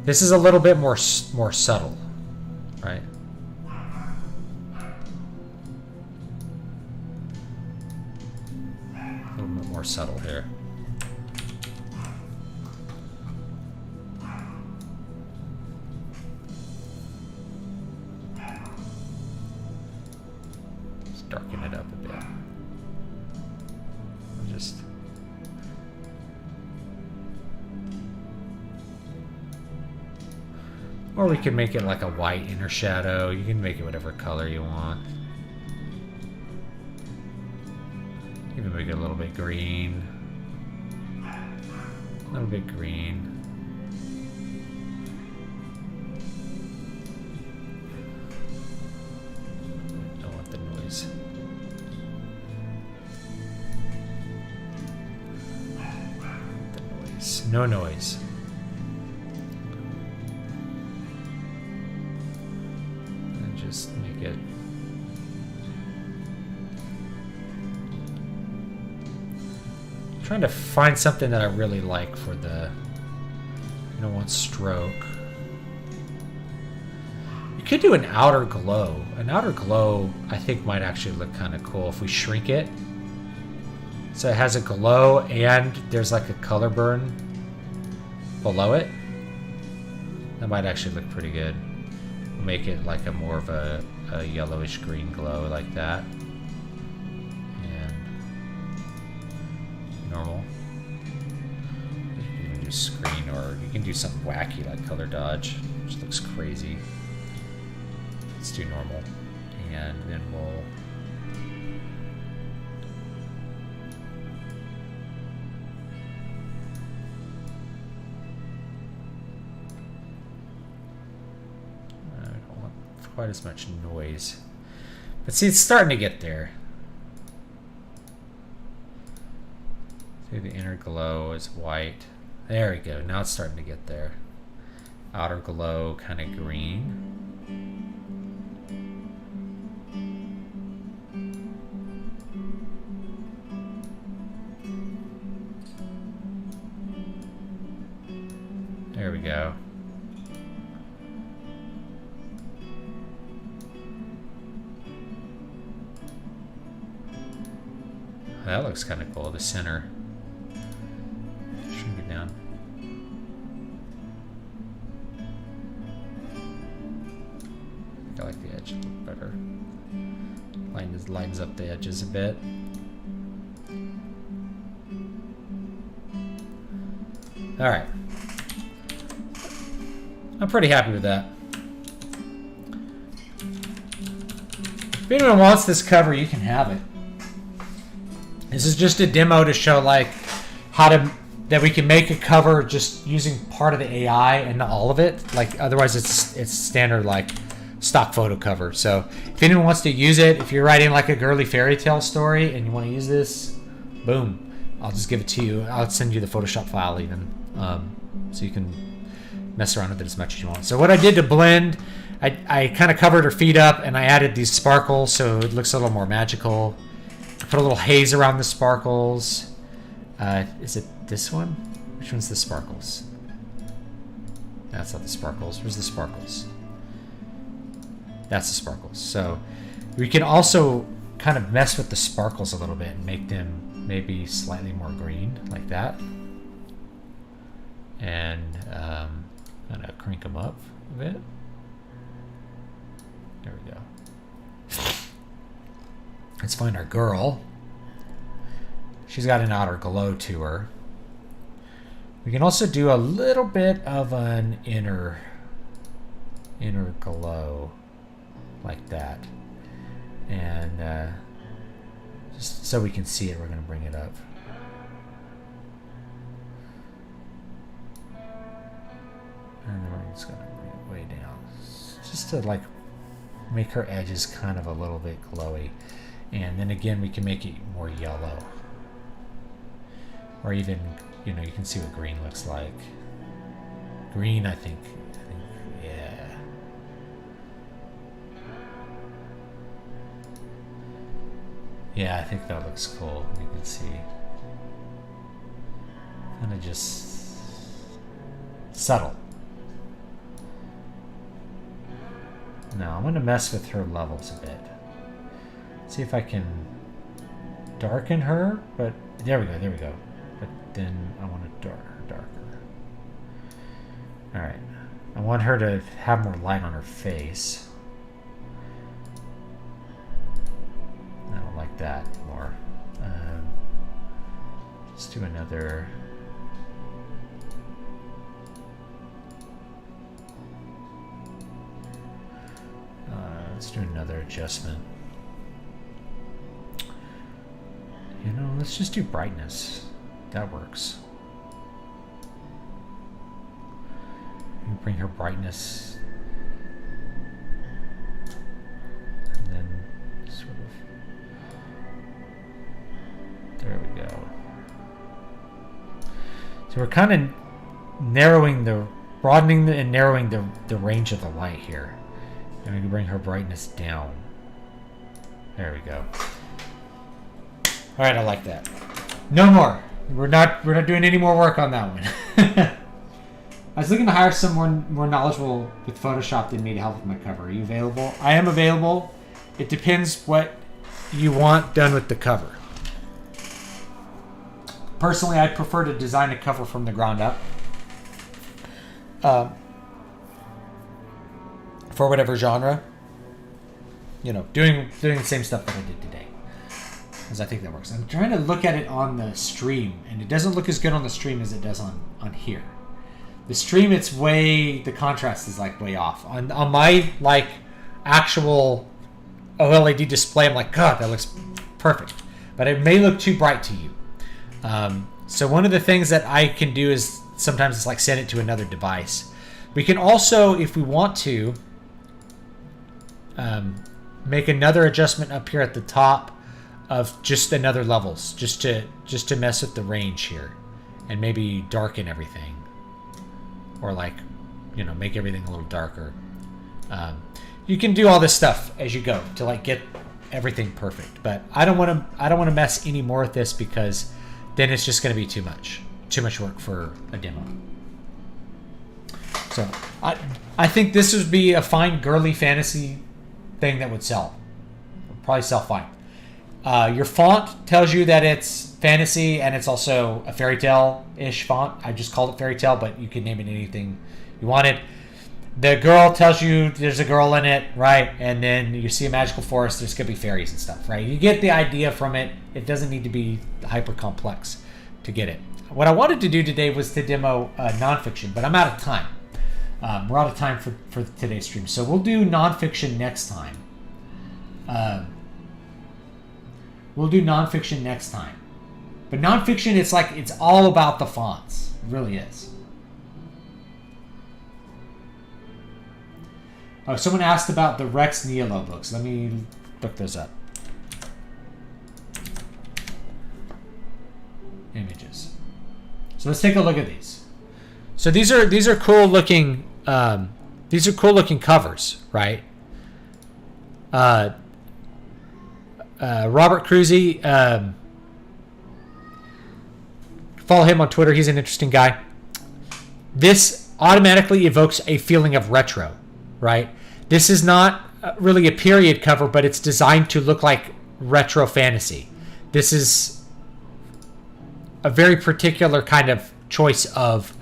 Speaker 1: This is a little bit more subtle, right? A little bit more subtle here. Let's darken it up a bit. Just... Or we can make it like a white inner shadow. You can make it whatever color you want. Even make it a little bit green. A little bit green. Don't want the noise. The noise. No noise. trying to find something that I really like for the, you don't want stroke. You could do an outer glow. An outer glow, I think, might actually look kind of cool if we shrink it. So it has a glow and there's like a color burn below it. That might actually look pretty good. Make it like a more of a yellowish green glow like that. And normal. You can even do screen, or you can do something wacky like color dodge, which looks crazy. Let's do normal. And then we'll quite as much noise. But see, it's starting to get there. See, the inner glow is white. There we go. Now it's starting to get there. Outer glow, kind of green. There we go. That looks kind of cool, the center. Shrink it down. I like the edge a little better. Lightens up the edges a bit. Alright. I'm pretty happy with that. If anyone wants this cover, you can have it. This is just a demo to show like that we can make a cover just using part of the AI and not all of it. Like otherwise it's standard like stock photo cover. So if anyone wants to use it, if you're writing like a girly fairy tale story and you want to use this, boom, I'll just give it to you. I'll send you the Photoshop file even, so you can mess around with it as much as you want. So what I did to blend, I kind of covered her feet up and I added these sparkles so it looks a little more magical. Put a little haze around the sparkles. Is it this one? Which one's the sparkles? That's not the sparkles. Where's the sparkles? That's the sparkles. So we can also kind of mess with the sparkles a little bit and make them maybe slightly more green, like that. And kind of crank them up a bit. There we go. Let's find our girl. She's got an outer glow to her. We can also do a little bit of an inner glow like that. And just so we can see it, we're going to bring it up. And then we're just going to bring it way down. Just to like make her edges kind of a little bit glowy. And then again, we can make it more yellow. Or even, you know, you can see what green looks like. Green, I think yeah. Yeah, I think that looks cool. You can see. Kind of just subtle. Now, I'm going to mess with her levels a bit. See if I can darken her, but there we go. But then I want it darker. All right, I want her to have more light on her face. I don't like that more. Let's do another. Let's do another adjustment. You know, let's just do brightness. That works. You bring her brightness. And then sort of. There we go. So we're kind of broadening and narrowing the range of the light here. And we can bring her brightness down. There we go. Alright, I like that. No more. We're not doing any more work on that one. I was looking to hire someone more knowledgeable with Photoshop than me to help with my cover. Are you available? I am available. It depends what you want done with the cover. Personally, I prefer to design a cover from the ground up. For whatever genre. You know, doing the same stuff that I did today. Because I think that works. I'm trying to look at it on the stream, and it doesn't look as good on the stream as it does on here. The stream, the contrast is like way off. On my like actual OLED display, I'm like, God, that looks perfect. But it may look too bright to you. So one of the things that I can do is sometimes it's like send it to another device. We can also, if we want to, make another adjustment up here at the top of just another levels, just to mess with the range here, and maybe darken everything, or like, you know, make everything a little darker. You can do all this stuff as you go to like get everything perfect, but I don't want to mess any more with this because then it's just going to be too much work for a demo. So I think this would be a fine girly fantasy thing that would sell. Would probably sell fine. Your font tells you that it's fantasy and it's also a fairy tale-ish font. I just called it fairy tale, but you can name it anything you wanted. The girl tells you there's a girl in it, right? And then you see a magical forest, there's going to be fairies and stuff, right? You get the idea from it. It doesn't need to be hyper complex to get it. What I wanted to do today was to demo nonfiction, but I'm out of time. We're out of time for today's stream. So we'll do nonfiction next time. We'll do nonfiction next time. But nonfiction, it's all about the fonts. It really is. Oh, someone asked about the Rex Nielo books. Let me look those up. Images. So let's take a look at these. So these are cool looking covers, right? Robert Cruzy, follow him on Twitter. He's an interesting guy. This automatically evokes a feeling of retro, right? This is not really a period cover, but it's designed to look like retro fantasy. This is a very particular kind of choice of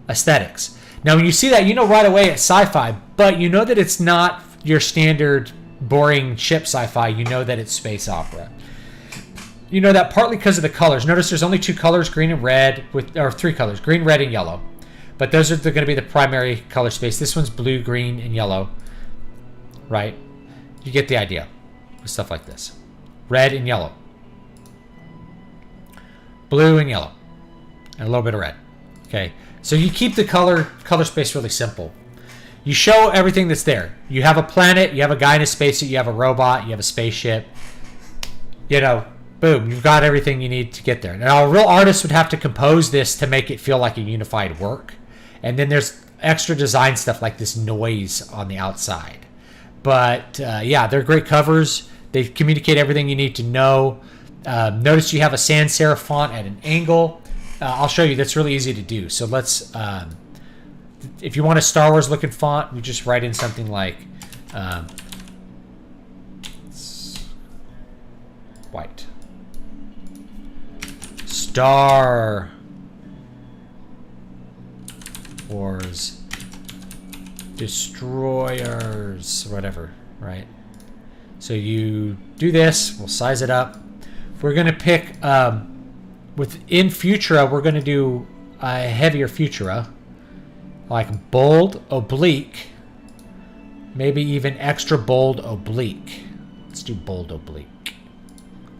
Speaker 1: aesthetics. Now, when you see that, you know right away it's sci-fi, but you know that it's not your standard boring ship sci-fi. You know that it's space opera. You know that partly because of the colors. Notice there's only two colors, green and red, or three colors, green, red, and yellow. But those are going to be the primary color space. This one's blue, green, and yellow, right? You get the idea with stuff like this. Red and yellow. Blue and yellow. And a little bit of red. Okay, so you keep the color space really simple. You show everything that's there. You have a planet, you have a guy in a spacesuit, you have a robot, you have a spaceship. You know, boom, you've got everything you need to get there. Now, a real artist would have to compose this to make it feel like a unified work. And then there's extra design stuff like this noise on the outside. But yeah, they're great covers. They communicate everything you need to know. Notice you have a sans serif font at an angle. I'll show you. That's really easy to do. So let's, if you want a Star Wars looking font, you just write in something like white. Star Wars Destroyers, whatever, right? So you do this, we'll size it up. We're going to pick, within Futura, we're going to do a heavier Futura, like bold, oblique, maybe even extra bold, oblique. Let's do bold, oblique.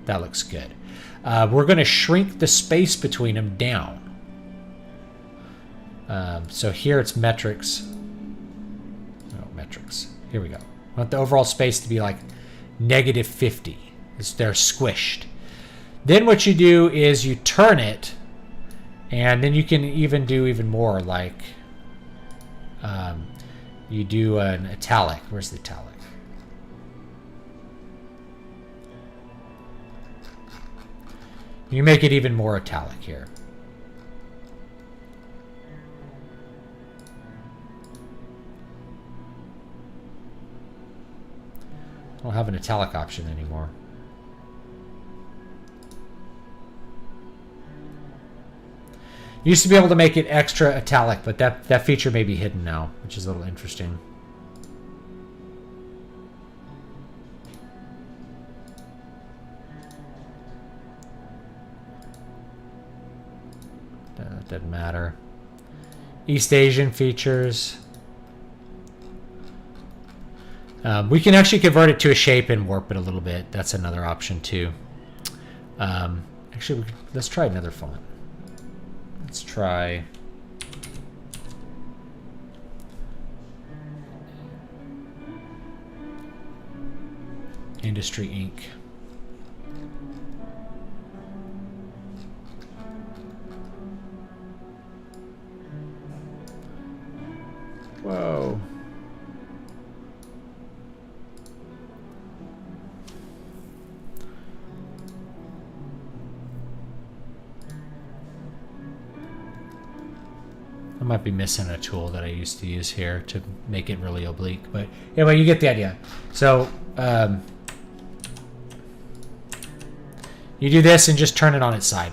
Speaker 1: That looks good. We're going to shrink the space between them down. So here it's metrics. No, metrics. Here we go. I want the overall space to be like -50. They're squished. Then what you do is you turn it, and then you can even do even more, like you do an italic. Where's the italic? You make it even more italic here. I don't have an italic option anymore. You used to be able to make it extra italic, but that feature may be hidden now, which is a little interesting. That doesn't matter. East Asian features. We can actually convert it to a shape and warp it a little bit. That's another option too. Actually, let's try another font. Let's try Industry Ink. Whoa. I might be missing a tool that I used to use here to make it really oblique, but anyway, you get the idea. So you do this and just turn it on its side,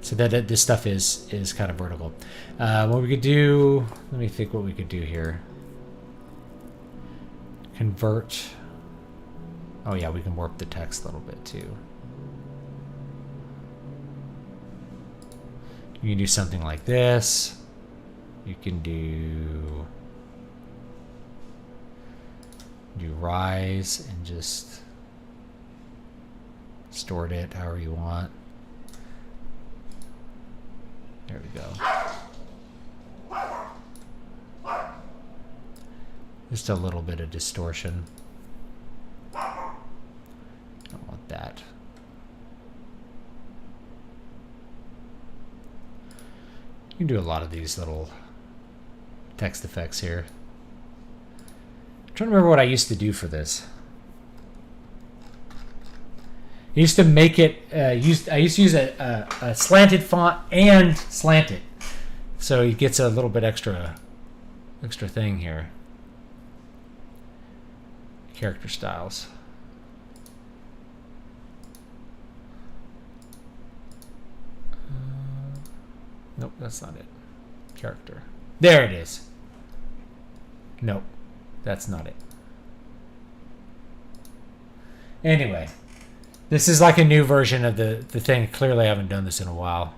Speaker 1: so that this stuff is kind of vertical. What we could do, let me think what we could do here. Convert. Oh yeah, we can warp the text a little bit too. You can do something like this. You can do rise and just distort it however you want. There we go. Just a little bit of distortion. Don't want that. You can do a lot of these little text effects here. I'm trying to remember what I used to do for this. I used to make it, I used to use a slanted font and slant it. So it gets a little bit extra thing here. Character styles. Nope, that's not it. Character. There it is. Nope, that's not it. Anyway, this is like a new version of the thing. Clearly I haven't done this in a while.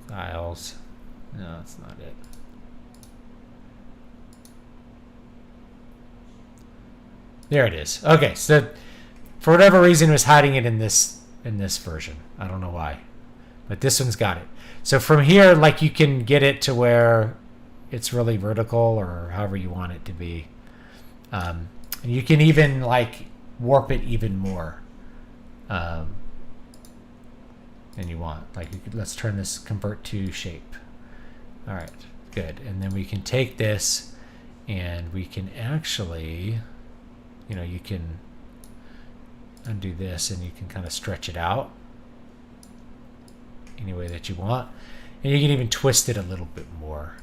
Speaker 1: Styles. No, that's not it. There it is. Okay, so for whatever reason it was hiding it in this version. I don't know why. But this one's got it. So from here, like, you can get it to where it's really vertical or however you want it to be. And you can even like warp it even more than you want. Like, let's turn this convert to shape. All right, good. And then we can take this and we can actually, you can undo this and you can kind of stretch it out any way that you want. And you can even twist it a little bit more.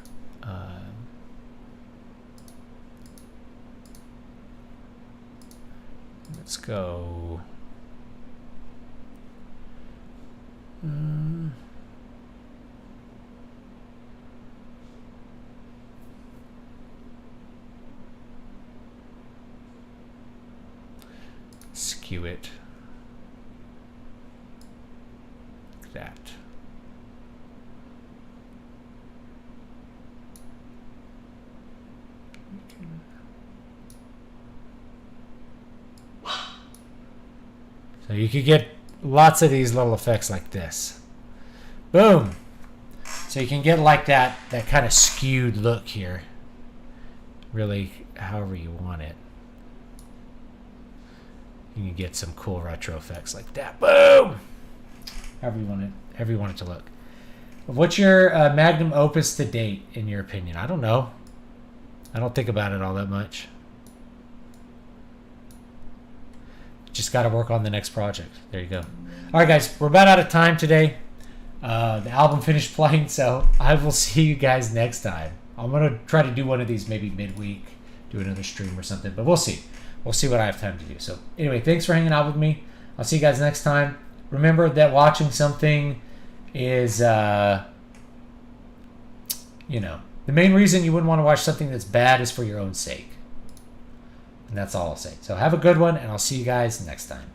Speaker 1: Let's go. Skew it like that. So you could get lots of these little effects like this. Boom. So you can get like that kind of skewed look here. Really, however you want it. You can get some cool retro effects like that. Boom. However you want it to look. What's your magnum opus to date, in your opinion? I don't know. I don't think about it all that much. Just got to work on the next project. There you go. All right, guys, we're about out of time today. The album finished playing, so I will see you guys next time. I'm going to try to do one of these maybe midweek, do another stream or something, but we'll see. We'll see what I have time to do. So anyway, thanks for hanging out with me. I'll see you guys next time. Remember that watching something is, the main reason you wouldn't want to watch something that's bad is for your own sake. And that's all I'll say. So have a good one, and I'll see you guys next time.